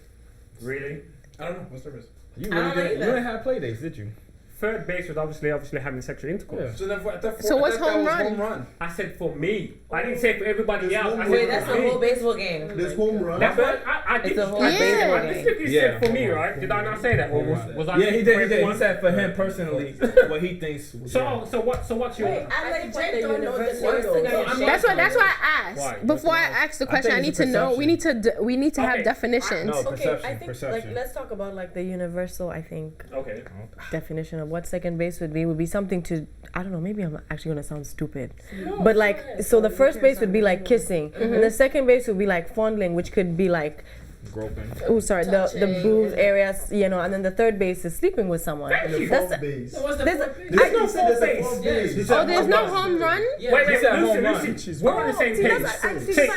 Really? I don't know. What's third base? You didn't have play dates, did you? Third base was obviously having sexual intercourse. Yeah. So what's home run? I said for me. I didn't say for everybody else. Wait, that's the whole baseball game. There's home run. That's what I did. It's a whole baseball game. I specifically said for me, right? Did I not say that? Or was I? Yeah, he did. He said for him personally, what he thinks. So what's your? I Jake don't know the That's why I asked. Why? Before I ask the question, I need to know. We need to have definitions. Okay, I think like let's talk about like the universal. I think definition of what second base would be something to, I don't know, maybe I'm actually gonna sound stupid, but like, so the first base would be like kissing, and the second base would be like fondling, which could be like groping. Oh, sorry, the boobs areas, you know, and then the third base is sleeping with someone. And the fourth base. There's no fourth base. Oh, there's no home run? Wait, Lucy. We're on the same page.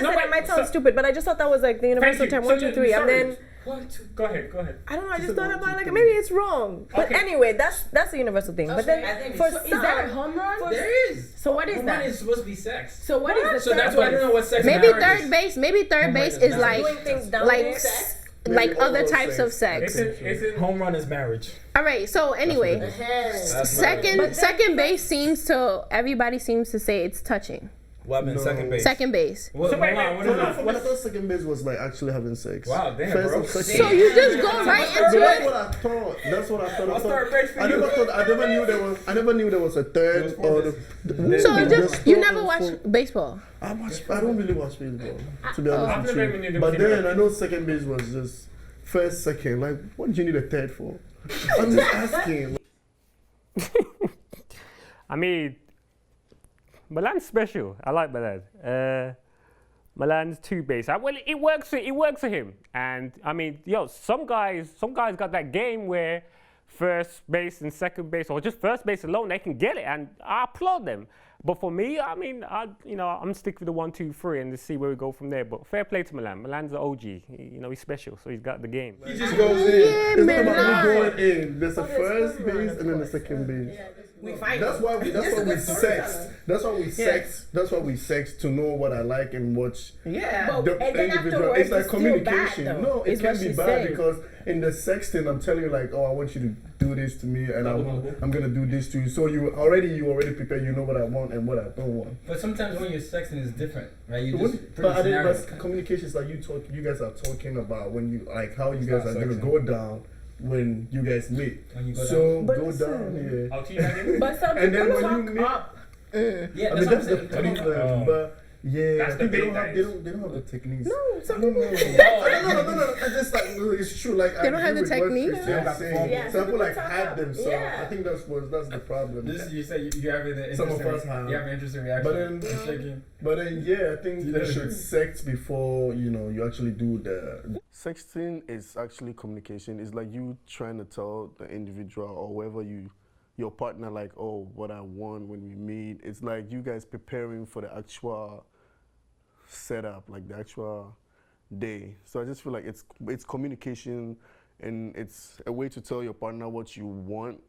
I might sound stupid, but I just thought that was like the universal term 1, 2, 3, and then. Go ahead. I don't know. I just thought about like maybe it's wrong, but anyway, that's the universal thing. But then for some, is there a home run? There is. So what is home that? run is supposed to be sex. So what is the? So that's why I don't know what sex. Maybe third base. Maybe third base is like doing things down like other types of sex. Home run is marriage. All right. So anyway, second base everybody seems to say it's touching. What happened? Second base. Second base. I thought second base was like actually having sex. Wow, damn, bro. So you just go right into it. That's what I thought. I never knew there was a third or. So you never watch baseball? I don't really watch baseball, to be honest with you. But then I know second base was just first, second. Like, what did you need a third for? I'm just asking. I mean, Milan's special. I like Milan. Milan's two base. Well, it works for him. And I mean, some guys got that game where first base and second base, or just first base alone, they can get it, and I applaud them. But for me, I mean, I'm stick with the 1, 2, 3 and to see where we go from there. But fair play to Milan. Milan's the OG. He's special, so he's got the game. He just goes in. It's not about me going in. There's a first base and then a second base. We fight. That's why we sex. That's why we sex to know what I like and what the individual. It's like communication. No, it can be bad because in the sexting, I'm telling you like, oh, I want you to do this to me, and I'm gonna do this to you. So you already prepared. You know what I want and what I don't want. But sometimes when you're sexting, it's different, right? You just but communication is like you guys are talking about when you like how you guys are gonna go down. When you guys meet, go down. But some people talk up. Yeah, that's the problem. But I think they don't have the techniques. No, some people. No. It's just like it's true. Like they don't have the techniques. Some people like had them, so I think that's the problem. You say you have an some of us have. You have an interesting reaction. But then I think you should sex before you actually do the. Sexting is actually communication. It's like you trying to tell the individual or whoever your partner like, oh, what I want when we meet. It's like you guys preparing for the actual setup, like the actual day. So I just feel like it's communication, and it's a way to tell your partner what you want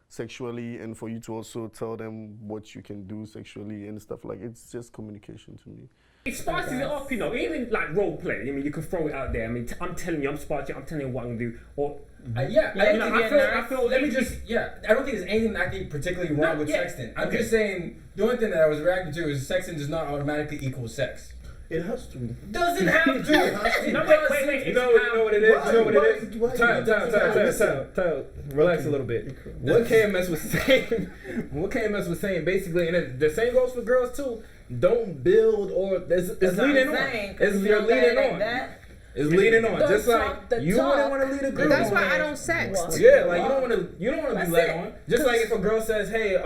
sexually, and for you to also tell them what you can do sexually and stuff. Like it's just communication to me. It spices it up, even like role play. I mean, you can throw it out there. I mean, I'm telling you, I'm spicy. I'm telling you what I can do. Or I feel. Let me just. I don't think there's anything I think particularly wrong with sexting. I'm just saying the only thing that I was reacting to is sexting does not automatically equal sex. It has to. Doesn't have to. No, wait. You know what it is? You know what it is? Time. Relax a little bit. What KMS was saying basically, and the same goes for girls too. Don't build or it's leading on. You're leading on. It's leading on. Just like you wouldn't want to lead a girl. That's why I don't sext. Yeah, like you don't want to be led on. Just like if a girl says, "Hey,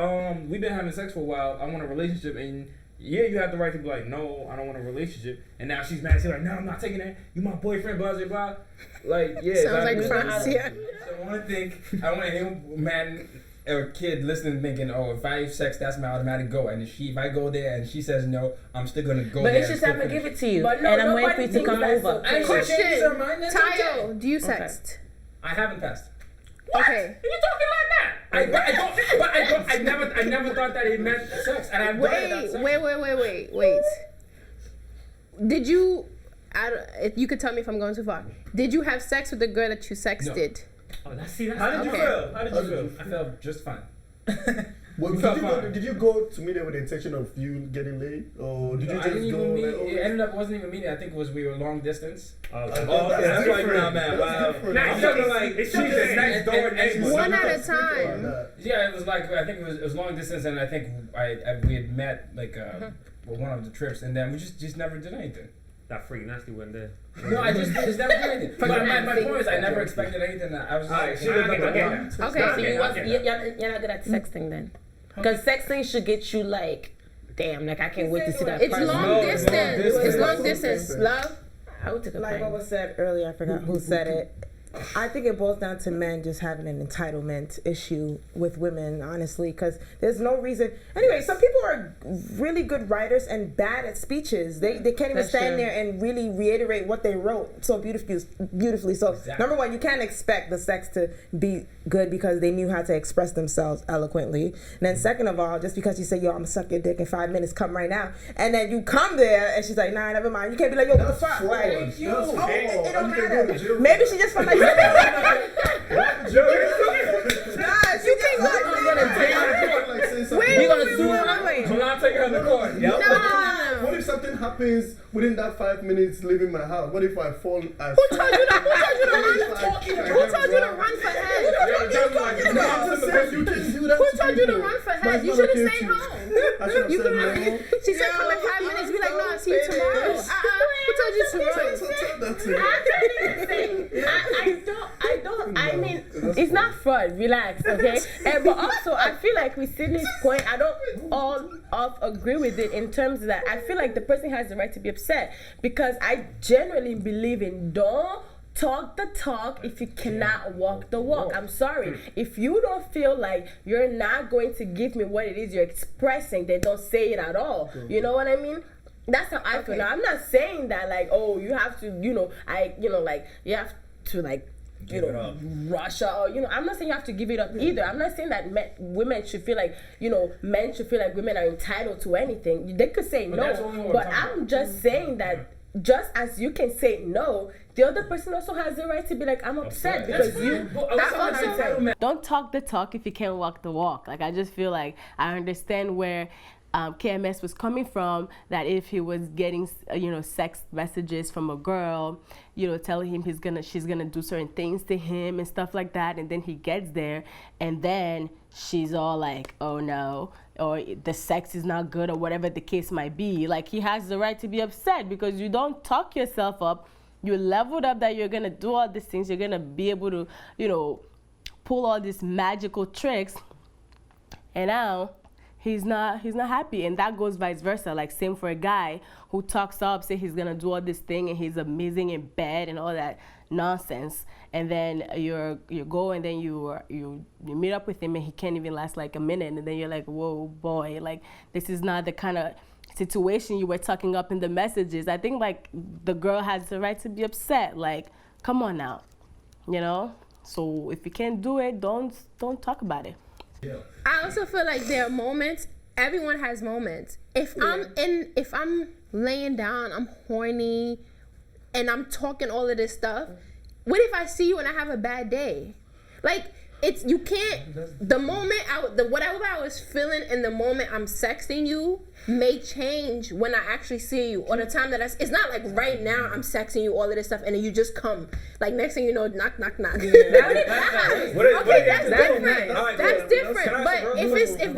we've been having sex for a while. I want a relationship," and you have the right to be like, "No, I don't want a relationship." And now she's mad. She's like, "No, I'm not taking that. You my boyfriend." Blah blah blah. Like sounds like Francia. So I want to hear man or kid listening thinking, oh, if I have sex, that's my automatic go. And if I go there and she says no, I'm still gonna go there. But it's just I'm gonna give it to you, and I'm waiting for you to come over. Question, Tayo, do you sext? I haven't passed. Okay. You're talking like that. I never thought that it meant sex. And I wait. Did you? You could tell me if I'm going too far. Did you have sex with the girl that you sexted? No. Oh, How did you feel? I felt just fine. Did you go to meet her with the intention of you getting laid, or did you just go? It ended up wasn't even meeting. I think we were long distance. Okay, that's like nah, man. Wow. I'm talking like she's just next door neighbor. One at a time. Yeah, it was like I think it was long distance, and I think we had met like one of the trips, and then we just never did anything. That freak nasty one there. No, I just never did anything. But my point is, I never expected anything. I was like, okay, so you're not good at sexting then, because sexting should get you like, damn, like I can't wait to see that. It's long distance. It's long distance. Love. I would take a like what was said earlier. I forgot who said it. I think it boils down to men just having an entitlement issue with women, honestly, because there's no reason. Anyway, some people are really good writers and bad at speeches. They can't even stand there and really reiterate what they wrote so beautifully. So number one, you can't expect the sex to be good because they knew how to express themselves eloquently. And then second of all, just because you say, yo, I'm gonna suck your dick in 5 minutes, come right now, and then you come there and she's like, nah, never mind. You can't be like, yo, what the fuck? Like, it don't matter. Maybe she just felt like. You think we're gonna sue her? I'm not taking her to court. No. What if something happens within that 5 minutes leaving my house? What if I fall? Who told you to run for head? Who told you to run for head? You should have stayed home. She said come in 5 minutes. Be like, no, I'll see you tomorrow. Who told you to run? I mean, it's not fun. Relax, okay? But also, I feel like with Sydney's point, I don't all agree with it in terms of that I feel like the person has the right to be upset because I generally believe in don't talk the talk if you cannot walk the walk. I'm sorry. If you don't feel like you're not going to give me what it is you're expressing, then don't say it at all. You know what I mean? That's how I feel. Now, I'm not saying that like, oh, you have to, like you have to like, Russia, or I'm not saying you have to give it up either. I'm not saying that women should feel like, men should feel like women are entitled to anything. They could say no, but I'm just saying that just as you can say no, the other person also has the right to be like, I'm upset because you. Don't talk the talk if you can't walk the walk. Like, I just feel like I understand where KMS was coming from, that if he was getting sex messages from a girl, telling him she's gonna do certain things to him and stuff like that, and then he gets there and then she's all like, oh no, or the sex is not good, or whatever the case might be. Like, he has the right to be upset because you don't talk yourself up. You leveled up that you're gonna do all these things, you're gonna be able to pull all these magical tricks, and now he's not happy. And that goes vice versa. Like, same for a guy who talks up, say he's gonna do all this thing and he's amazing in bed and all that nonsense, and then you go and then you meet up with him and he can't even last like a minute, and then you're like, whoa boy, like, this is not the kind of situation you were talking up in the messages. I think like the girl has the right to be upset. Like, come on now, so if you can't do it, don't talk about it. I also feel like there are moments, everyone has moments. If I'm laying down, I'm horny, and I'm talking all of this stuff, what if I see you and I have a bad day? Like, you can't, the moment, whatever I was feeling in the moment I'm sexting you may change when I actually see you, or the time that it's not like right now I'm sexting you all of this stuff and then you just come. Like, next thing you know, knock, knock, knock. Okay, that's different. That's different. But if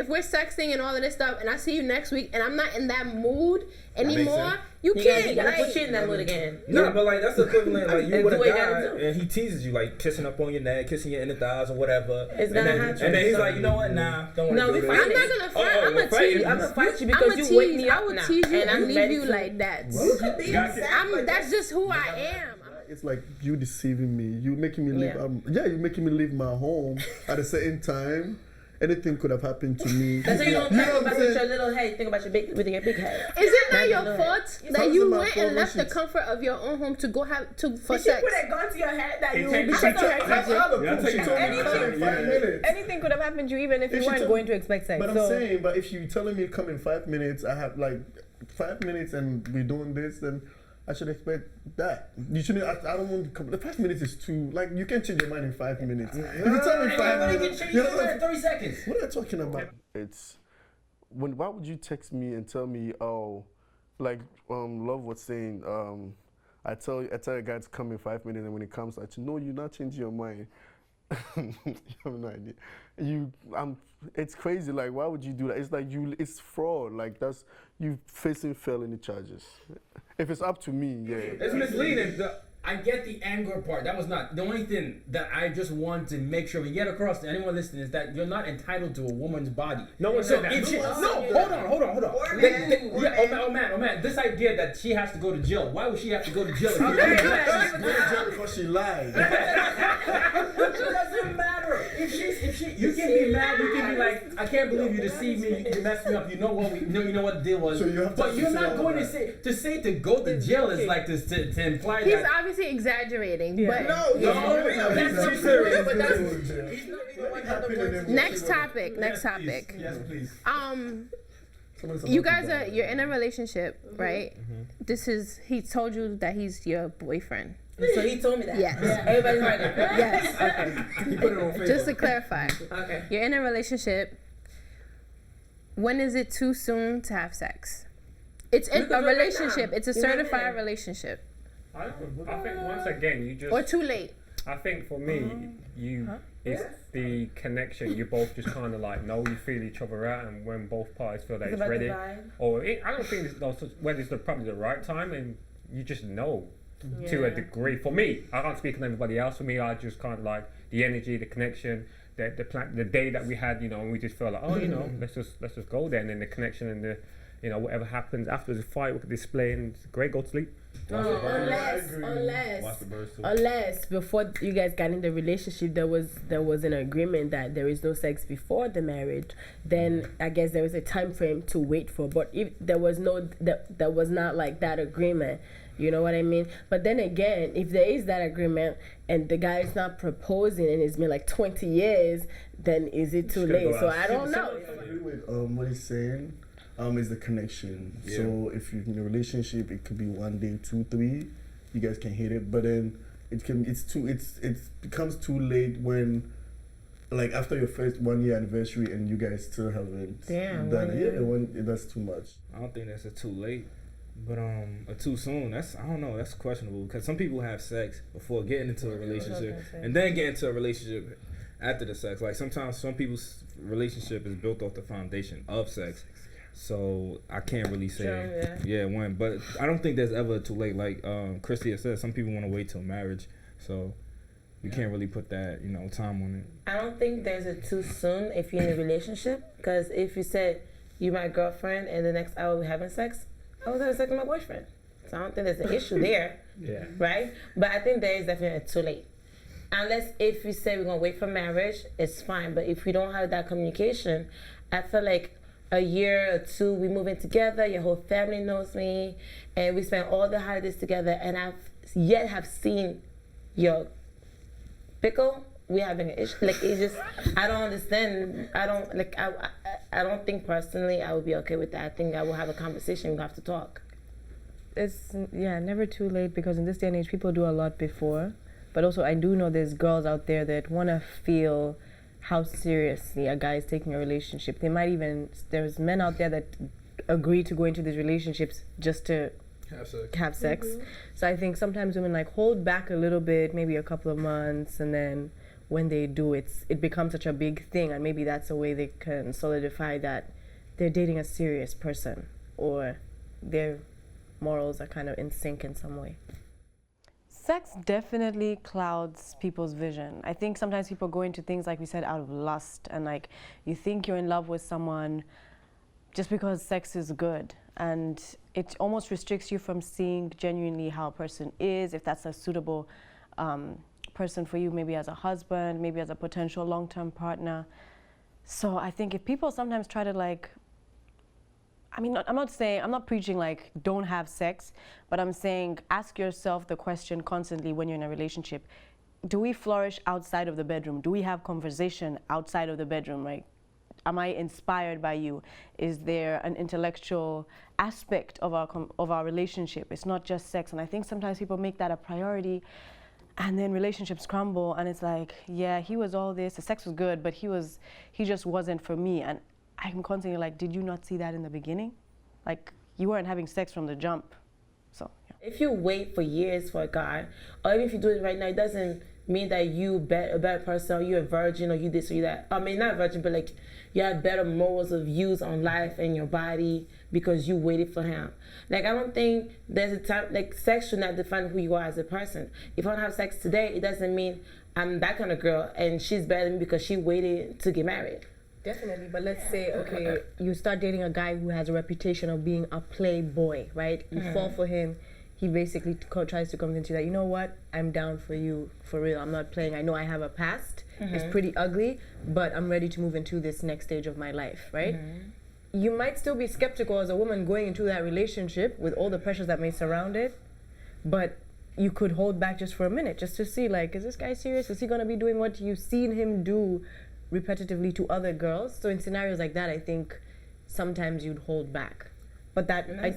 we're sexting and all of this stuff and I see you next week and I'm not in that mood anymore, you can't. You gotta put you in that mood again. No, but like, that's the equivalent. Like, you with a guy and he teases you, like kissing up on your neck, kissing your inner thighs or whatever. It's gonna happen. And then he's like, you know what? Nah, don't want to do this. I'm not gonna fight. I'm gonna tease. I'm gonna fight you because you wake me up I would now. tease you and leave you to... like that. You could be that's just who I am. It's like you deceiving me. You making me leave. You're making me leave my home at a certain time. Anything could have happened to me. That's why you don't think about your little head. Think about your big head. Is it not your fault that you went and left the comfort of your own home to go for sex? Did she put a gun to your head that you would be anything could have happened to you even if you weren't going to expect sex. But I'm saying, if you're telling me come in 5 minutes, I have like 5 minutes and we're doing this, then I should expect that. You shouldn't. I don't want to come. The 5 minutes is too. Like, you can't change your mind in 5 minutes. If you tell me 5 minutes, you can change your mind in 30 seconds. What are you talking about? It's why would you text me and tell me, oh, like Love was saying, I tell a guy to come in 5 minutes, and when it comes, I say, no, you're not changing your mind. You have no idea. It's crazy. Like, why would you do that? It's like it's fraud. Like, that's you facing felony charges. If it's up to me, yeah. It's misleading. I get the anger part. That was not the only thing that I just want to make sure we get across to anyone listening is that you're not entitled to a woman's body. No one said that. Hold on. Oh man. This idea that she has to go to jail. Why would she have to go to jail? She's going to jail because she lied. It doesn't matter. If she, you can be mad. You can be like, I can't believe you deceived me. You messed me up. You know what the deal was. So but you're not going to say to go to jail is like this to imply that. He's obviously exaggerating, but that's serious. Next topic. Yes, please. You guys you're in a relationship, right? Mm-hmm. He told you that he's your boyfriend. So he told me that. Yes. Everybody's heard it. Yes. Okay. He put it on Facebook. Just to clarify. Okay. You're in a relationship. When is it too soon to have sex? It's a relationship. It's a certified relationship. I think once again you just. Or too late. I think for me, it's the connection. You both just kind of like know you feel each other out, and when both parties feel that it's ready, I don't think whether it's probably the right time, and you just know to a degree. For me, I can't speak on everybody else. For me, I just kind of like the energy, the connection, the day that we had, and we just felt like, let's just go there, and then the connection and you know, whatever happens after the fight, we can display and it's great, go to sleep. Unless before you guys got in the relationship there was an agreement that there is no sex before the marriage, then I guess there was a time frame to wait for. But if there was there was not like that agreement, you know what I mean? But then again, if there is that agreement and the guy is not proposing and it's been like 20 years, then is it too late? So I don't know. I agree with what he's saying. Is the connection. Yeah. So if you're in a relationship, it could be 1 day, 2, 3, you guys can hit it, but then it becomes too late when, like, after your first 1 year anniversary and you guys still haven't done it. Yeah, that's too much. I don't think that's a too late, but too soon. I don't know. That's questionable because some people have sex before getting into a relationship and then get into a relationship after the sex. Like sometimes some people's relationship is built off the foundation of sex. So I can't really say when, but I don't think there's ever too late. Like Christy has said, some people want to wait till marriage, so you can't really put that time on it. I don't think there's a too soon if you're in a relationship, because if you said you my girlfriend and the next hour we're having sex, I was having sex with my boyfriend, so I don't think there's an issue there. Right? But I think there is definitely a too late. Unless if we say we're gonna wait for marriage, it's fine. But if we don't have that communication, I feel like a year or two, we move in together, your whole family knows me, and we spend all the holidays together, and I've yet have seen your pickle, we having an issue. Like, it's just, I don't understand. I don't think personally I would be okay with that. I think I will have a conversation, we have to talk. It's, never too late, because in this day and age, people do a lot before. But also, I do know there's girls out there that want to feel how seriously a guy is taking a relationship. They might even, there's men out there that agree to go into these relationships just to have sex. Mm-hmm. So I think sometimes women like hold back a little bit, maybe a couple of months, and then when they do, it becomes such a big thing, and maybe that's a way they can solidify that they're dating a serious person, or their morals are kind of in sync in some way. Sex definitely clouds people's vision. I think sometimes people go into things, like we said, out of lust, and like you think you're in love with someone just because sex is good, and it almost restricts you from seeing genuinely how a person is, if that's a suitable person for you, maybe as a husband, maybe as a potential long-term partner. So I think if people sometimes try to I'm not preaching like don't have sex, but I'm saying ask yourself the question constantly when you're in a relationship. Do we flourish outside of the bedroom? Do we have conversation outside of the bedroom, right? Am I inspired by you? Is there an intellectual aspect of our relationship? It's not just sex. And I think sometimes people make that a priority, and then relationships crumble, and it's like, yeah, he was all this, the sex was good, but he just wasn't for me. And I'm constantly like, did you not see that in the beginning? Like, you weren't having sex from the jump. So, yeah. If you wait for years for a guy, or even if you do it right now, it doesn't mean that you a better person, or you're a virgin, or you this or you that. I mean, not a virgin, but like you have better morals or views on life and your body because you waited for him. Like, I don't think there's a time, like, sex should not define who you are as a person. If I don't have sex today, it doesn't mean I'm that kind of girl and she's better than me because she waited to get married. Definitely, but let's say, okay, you start dating a guy who has a reputation of being a playboy, right? You fall for him. He basically tries to convince you that, you know what, I'm down for you, for real. I'm not playing. I know I have a past. It's pretty ugly, but I'm ready to move into this next stage of my life, right? You might still be skeptical as a woman going into that relationship with all the pressures that may surround it, but you could hold back just for a minute, just to see, like, is this guy serious? Is he going to be doing what you've seen him do repetitively to other girls? So in scenarios like that, I think sometimes you'd hold back. But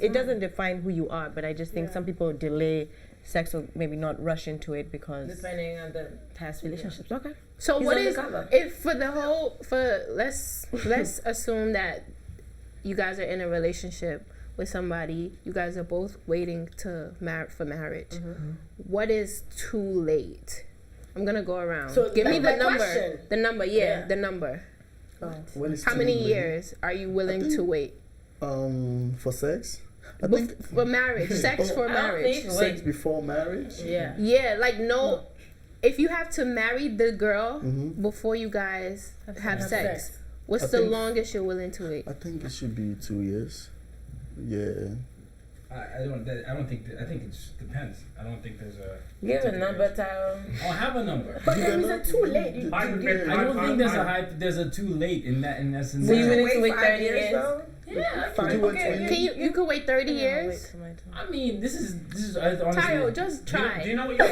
it doesn't define who you are, but I just think some people delay sex or maybe not rush into it because depending on the past relationships. Okay. So what is if let's assume that you guys are in a relationship with somebody, you guys are both waiting for marriage. What is too late? I'm gonna go around. So give me the number. Question. The number, the number. How many years are you willing to wait? For sex? I think for marriage. Sex for marriage. Sex before marriage? Yeah. Yeah, like no. If you have to marry the girl before you guys have sex, what's the longest you're willing to wait? I think it should be 2 years. Yeah. I think it just depends. I don't think there's a. Give a number, Tyro. I don't have a number. But there is a too late. I don't think there's a too late in that essence. So you willing to wait 30 years? Though? Yeah. Okay. You could wait 30 years. I mean, this is honestly. Tayo, just try. Do you know what? I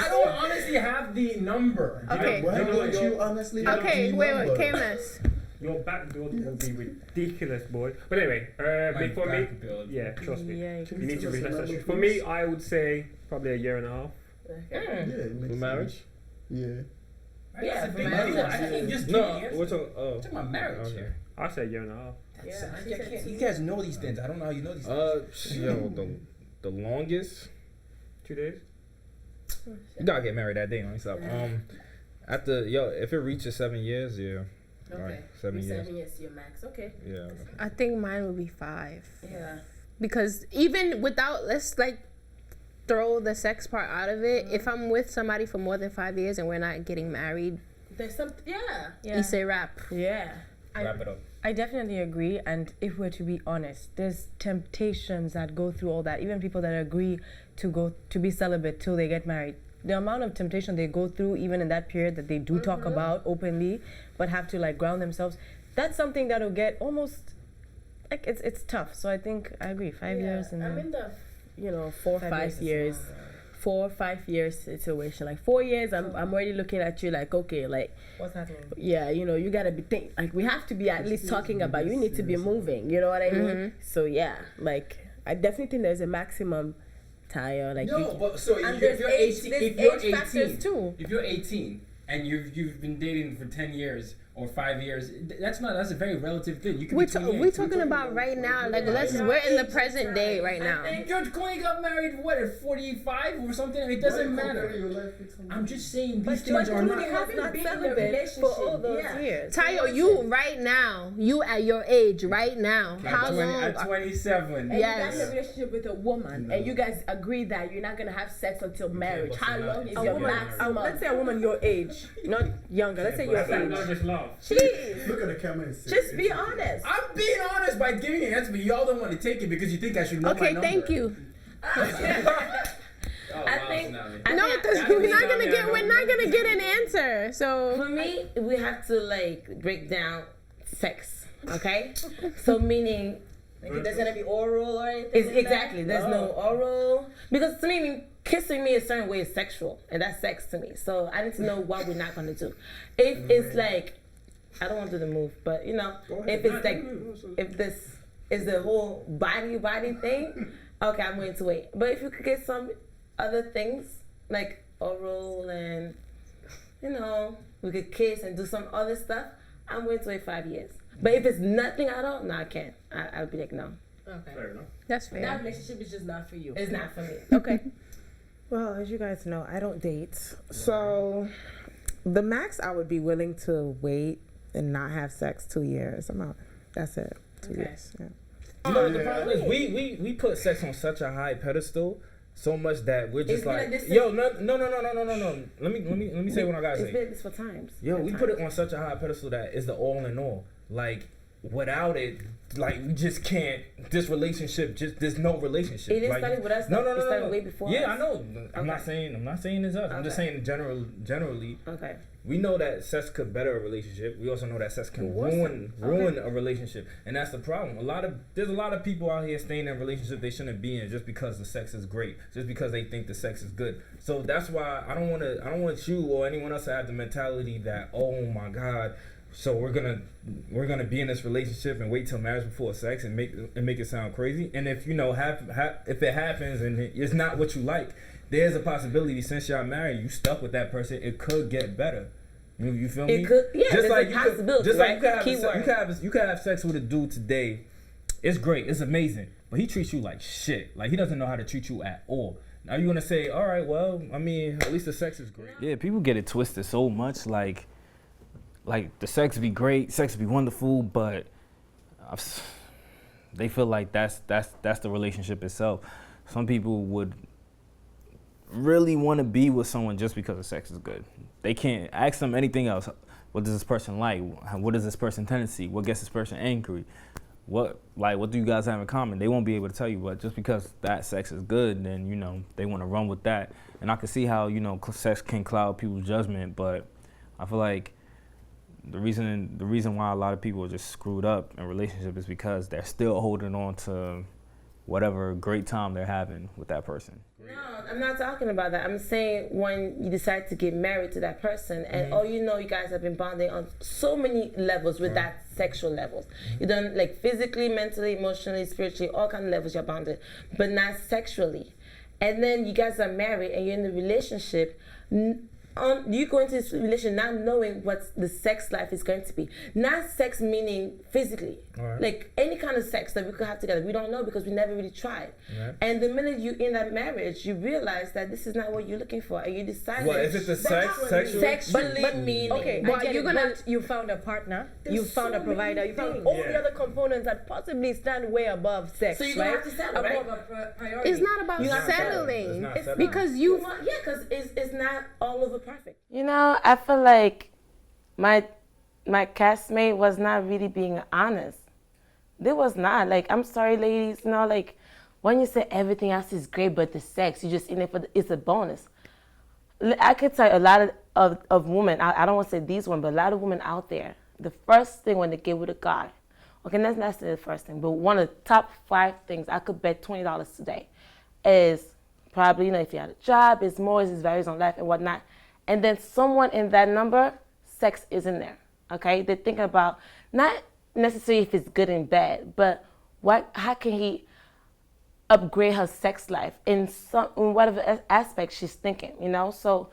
don't honestly have the number. Okay. Why don't you honestly? Okay. Wait. KMS. Your back build will be ridiculous, boy. But anyway, for me, yeah, trust me. Yeah, you need to relax. For me, I would say probably a year and a half. Yeah, for marriage. Yeah. Yeah, for marriage. I can't just we're talking about marriage. Okay. I say a year and a half. Yeah, you guys know these things. I don't know how you know these things. The longest. 2 days. You gotta get married that day. Let me stop. If it reaches 7 years, yeah. Okay. Right, 7 years. 7 years to your max. Okay. Yeah. I think mine would be 5. Yeah. Because even without, let's like throw the sex part out of it. If I'm with somebody for more than 5 years and we're not getting married, there's some. Yeah. You say wrap. Yeah. Wrap it up. I definitely agree, and if we're to be honest, there's temptations that go through all that. Even people that agree to be celibate till they get married, the amount of temptation they go through, even in that period that they do talk about openly, but have to like ground themselves, that's something that'll get almost like it's tough. So I think I agree. 5 years, and I'm in the 4 or 5 years. 4 or 5 years situation. Like 4 years, I'm already looking at you like, okay, like what's happening? Yeah, you gotta be like we have to be at least talking about. You need to be moving. You know what I mean? So yeah, like I definitely think there's a maximum tire. Like but so if you're 18, if you're 18 and you've been dating for 10 years. Or 5 years. That's a very relative thing. You can we're talking about right now. Like we're in the present day right now. And George Clooney got married at 45 or something. It doesn't matter. I'm just saying these things are not. Not celibate for all those years. Tayo, you right now, you at your age right now. How long? At 27. And you guys in a relationship with a woman, and you guys agree that you're not gonna have sex until marriage. How long is your maximum? Let's say a woman your age, not younger. Let's say your age. Jeez. Look at the camera and say Just be honest. I'm being honest by giving an answer, but y'all don't want to take it because you think I should know my number. Thank you. I think no, because we're not gonna get an answer. So for me, we have to like break down sex. Okay, so meaning like there's gonna be oral or anything. Exactly. There's no oral because to me. Kissing me a certain way is sexual, and that's sex to me. So I need to know what we're not gonna do. If it's like, I don't want to do the move, but if it's like, if this is the whole body thing, okay, I'm willing to wait. But if you could get some other things like oral and we could kiss and do some other stuff, I'm willing to wait 5 years. But if it's nothing at all, no, I can't. I'll be like, no. Okay. Fair enough. That's fair. That relationship is just not for you. It's not for me. Okay. Well, as you guys know, I don't date. So the max I would be willing to wait and not have sex 2 years. I'm out. That's it. 2 years. Yeah. You know what the problem is? We put sex on such a high pedestal so much that we're just no. Let me say what I gotta say. It's been this for times. We put it on such a high pedestal that it's the all in all. Like without it, like we just can't. This relationship, there's no relationship. It didn't start with us. It started way before us. Yeah, I know. I'm not saying it's us. I'm just saying generally. Okay. We know that sex could better a relationship. We also know that sex can ruin a relationship, and that's the problem. There's a lot of people out here staying in relationships they shouldn't be in just because the sex is great, just because they think the sex is good. So that's why I don't want you or anyone else to have the mentality that, oh my God, so we're gonna be in this relationship and wait till marriage before sex and make it sound crazy. And if if it happens and it's not what you like, there's a possibility since y'all married, you stuck with that person, it could get better. You feel me? It could, yeah. Just like a possibility, you could have sex with a dude today. It's great, it's amazing, but he treats you like shit. Like he doesn't know how to treat you at all. Now you're gonna say, all right, well, I mean, at least the sex is great. Yeah, people get it twisted so much. Like the sex be great, sex be wonderful, but they feel like that's the relationship itself. Some people would really want to be with someone just because the sex is good. They can't ask them anything else. What does this person like? What is this person's tendency? What gets this person angry? what do you guys have in common? They won't be able to tell you, but just because that sex is good, then, you know, they want to run with that. And I can see how, you know, sex can cloud people's judgment, but I feel like the reason why a lot of people are just screwed up in relationships is because they're still holding on to whatever great time they're having with that person. No, I'm not talking about that. I'm saying when you decide to get married to that person and all you know, you guys have been bonding on so many levels with that sexual levels. You done like physically, mentally, emotionally, spiritually, all kind of levels you're bonded, but not sexually. And then you guys are married and you're in a relationship. You go into this relationship not knowing what the sex life is going to be. Not sex meaning physically. Like any kind of sex that we could have together. We don't know because we never really tried. And the minute you're in that marriage, you realize that this is not what you're looking for. And you decide What, is it the sex? Sexually? Sexually meaning. Okay, but you found a partner, you found a provider, you found all the other components that possibly stand way above sex. So you don't have to settle, right? Priority. It's not about settling. It's because you... Yeah, because it's not all over perfect. You know, I feel like my castmate was not really being honest. They was not. Like, I'm sorry, ladies, you know, like, when you say everything else is great but the sex, you just in it for it's a bonus. I could tell you a lot of women, I don't want to say these women, but a lot of women out there, the first thing when they get with a guy, okay, that's not the first thing, but one of the top 5 things I could bet $20 today is probably, you know, if you had a job, it's more, it varies on life and whatnot. And then someone in that number, sex isn't there, okay? They're thinking about not necessarily if it's good and bad, but how can he upgrade her sex life in whatever aspect she's thinking, you know? So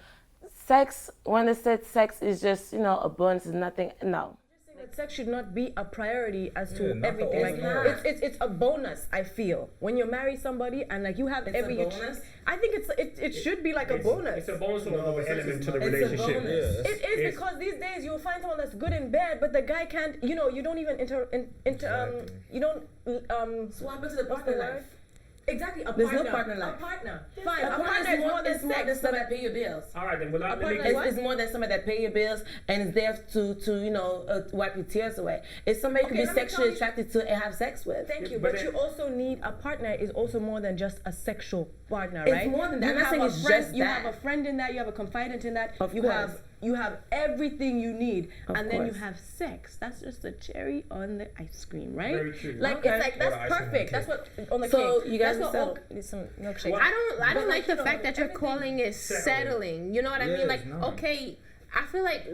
sex, when they said sex is just, you know, a bonus, is nothing, no. Sex should not be a priority as to everything. Like it's a bonus. I feel when you marry somebody and like you have it's every. A bonus? I think it should be like a bonus. It's a bonus or another element to the relationship. It is because these days you'll find someone that's good in bed, but the guy can't. You know, you don't even you don't swap into the partner life. Exactly, There's no partner life. A partner. Fine. A partner is more than somebody that pay your bills. All right, then. It's more than somebody that pay your bills and is there to you know wipe your tears away. It's somebody you can be sexually attracted to and have sex with. Thank you, but you also need a partner. Is also more than just a sexual partner, right? It's more than that. I'm not saying it's just that. You have a friend in that. You have a confidant in that. Of course. You have everything you need, and then you course. have sex. That's just the cherry on the ice cream, right? Very true. Like it's like that's perfect. That's what on the cake. So you guys settle. Some milkshake. I don't like the fact that you're calling it settling. You know what I mean? Like, okay, I feel like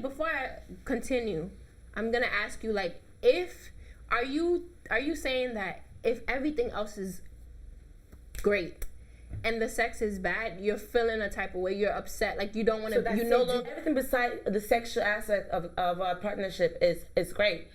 before I continue, I'm gonna ask you, like, are you saying that if everything else is great and the sex is bad, you're feeling a type of way, you're upset, like you don't want to, So you no longer... everything beside the sexual aspect of our partnership is great.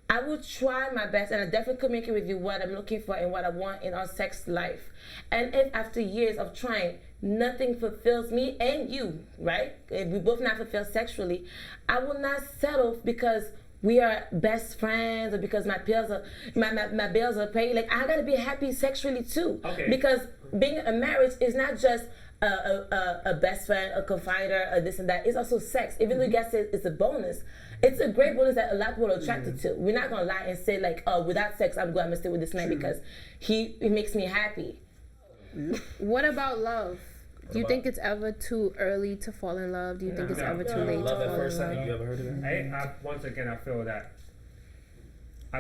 I will try my best, and I definitely communicate with you what I'm looking for and what I want in our sex life. And if after years of trying, nothing fulfills me and you, right? If we both not fulfilled sexually, I will not settle because we are best friends or because my bills are paid. Like, I gotta be happy sexually too. Okay. Because being a marriage is not just a best friend, a confider, or this and that. It's also sex. Even though you guys say it's a bonus, it's a great bonus that a lot of people are attracted to. We're not gonna lie and say like, oh, without sex, I'm gonna stay with this man because he makes me happy. What about love? Do you think it's ever too early to fall in love? Do you think it's ever too late to fall in love? Love at first sight. You ever heard of that? Once again, I feel that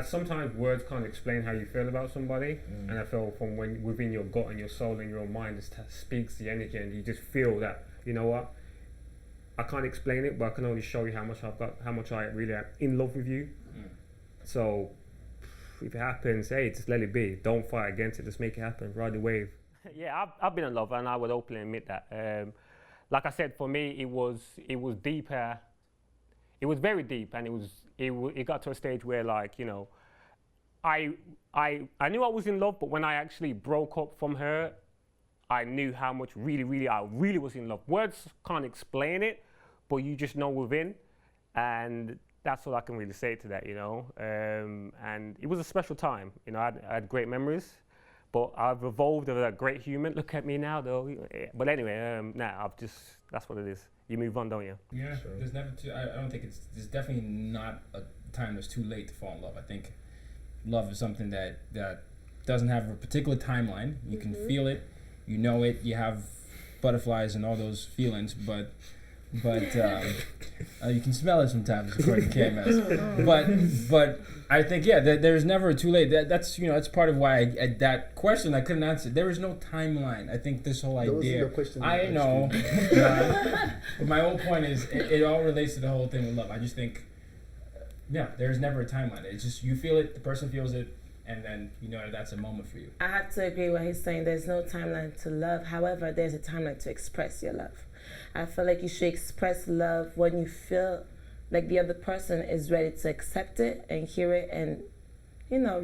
sometimes words can't explain how you feel about somebody, and I feel from when within your gut and your soul and your mind just speaks the energy, and you just feel that, you know what, I can't explain it, but I can only show you how much I really am in love with you. So if it happens, hey, just let it be. Don't fight against it. Just make it happen. Ride the wave. Yeah, I've been in love, and I would openly admit that. Like I said, for me, it was deeper. It was very deep, and it got to a stage where, like, you know, I knew I was in love, but when I actually broke up from her, I knew how much I really was in love. Words can't explain it, but you just know within, and that's all I can really say to that, you know. And it was a special time, you know. I had great memories. But I've evolved as a great human. Look at me now, though. But anyway, that's what it is. You move on, don't you? Yeah, sure. I don't think there's definitely not a time that's too late to fall in love. I think love is something that doesn't have a particular timeline. You can feel it, you know it, you have butterflies and all those feelings, but you can smell it sometimes according to KMS. But I think there's never too late. That's that's part of why that question I couldn't answer. There is no timeline. I think this whole idea. I know. But my whole point is it all relates to the whole thing with love. I just think there's never a timeline. It's just you feel it, the person feels it, and then that's a moment for you. I have to agree with what he's saying. There's no timeline to love. However, there's a timeline to express your love. I feel like you should express love when you feel like the other person is ready to accept it and hear it and,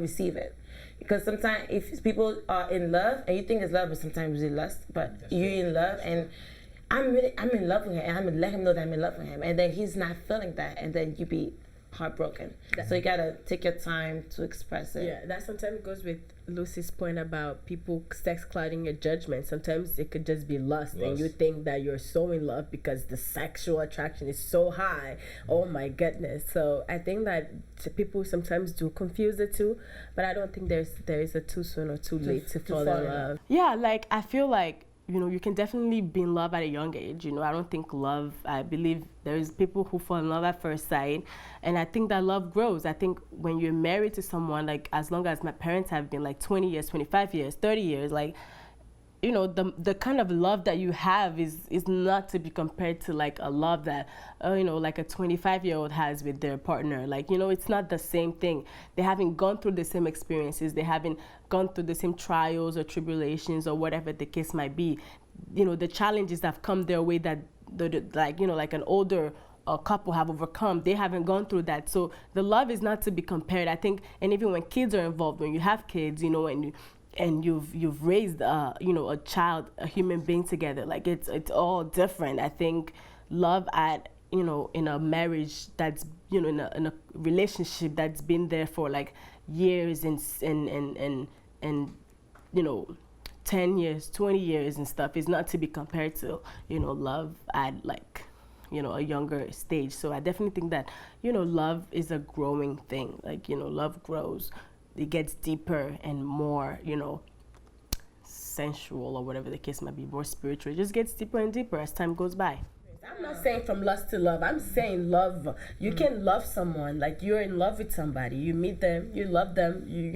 receive it. Because sometimes if people are in love and you think it's love, but sometimes it's lust, but you're in love and I'm in love with him and I'm gonna let him know that I'm in love with him, and then he's not feeling that, and then you be heartbroken. So you gotta take your time to express it. Yeah, that sometimes goes with Lucy's point about people sex clouding your judgment. Sometimes it could just be lust, and you think that you're so in love because the sexual attraction is so high. Oh my goodness. So I think that people sometimes do confuse the two, but I don't think there is a too soon or too late to fall in love. Yeah, like I feel like you can definitely be in love at a young age. I don't think I believe there's people who fall in love at first sight. And I think that love grows. I think when you're married to someone, like as long as my parents have been, like 20 years, 25 years, 30 years, like, the kind of love that you have is not to be compared to like a love that, like a 25-year-old has with their partner. Like, it's not the same thing. They haven't gone through the same experiences. They haven't gone through the same trials or tribulations or whatever the case might be. The challenges that have come their way that, like an older couple have overcome, they haven't gone through that. So the love is not to be compared, I think. And even when kids are involved, when you have kids, and you've raised a child, a human being together, like it's all different. I think love at in a marriage that's in a relationship that's been there for like years and 10 years, 20 years and stuff is not to be compared to love at like a younger stage. So I definitely think that love is a growing thing. Like love grows. It gets deeper and more, sensual or whatever the case might be, more spiritual. It just gets deeper and deeper as time goes by. I'm not saying from lust to love. I'm saying love. You can love someone, like you're in love with somebody. You meet them, you love them, you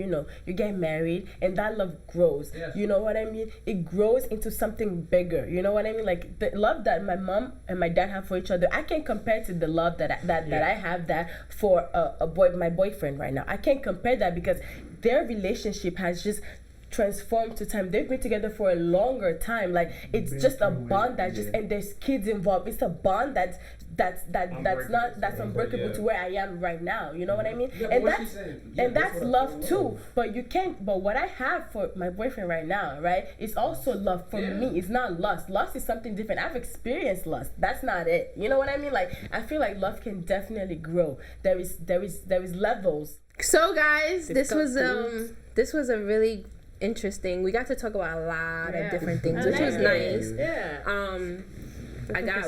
get married, and that love grows. Yes. You know what I mean? It grows into something bigger. You know what I mean? Like the love that my mom and my dad have for each other, I can't compare to the love that I have that for my boyfriend right now. I can't compare that because their relationship has just transformed to time. They've been together for a longer time. Like it's just a bond that and there's kids involved. It's a bond that's unbreakable to where I am right now. You know what I mean? Yeah, and that's love too. But you can't. But what I have for my boyfriend right now, right, is also love for me. It's not lust. Lust is something different. I've experienced lust. That's not it. You know what I mean? Like I feel like love can definitely grow. There is levels. So guys, this was a really interesting. We got to talk about a lot of different things, which was nice. Yeah.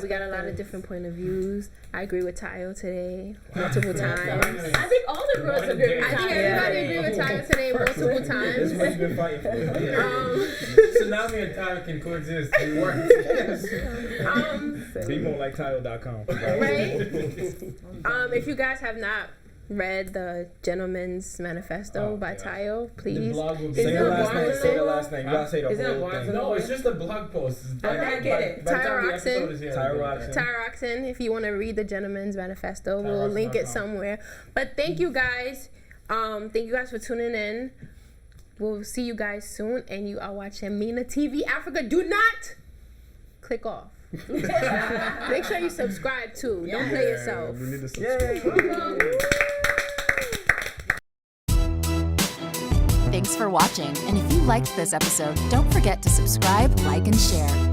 We got a lot of different point of views. I agree with Tayo today multiple times. I think all the girls agree with Tayo. I think everybody agree with Tayo today multiple times. This is what you've been fighting for. Tsunami and Tayo can coexist. It works. Be more like Tayo.com. Right? If you guys have not read the Gentleman's Manifesto by Tayo, please. The blog will be say the last name. You gotta say the whole thing. No, it's just a blog post. I get it. Tyroxin. If you want to read the Gentleman's Manifesto, we'll link it somewhere. But thank you guys. Thank you guys for tuning in. We'll see you guys soon. And you are watching MinaTV Africa. Do not click off. Make sure you subscribe too. Don't play yourself. We need to subscribe. Thanks for watching, and if you liked this episode, don't forget to subscribe, like, and share.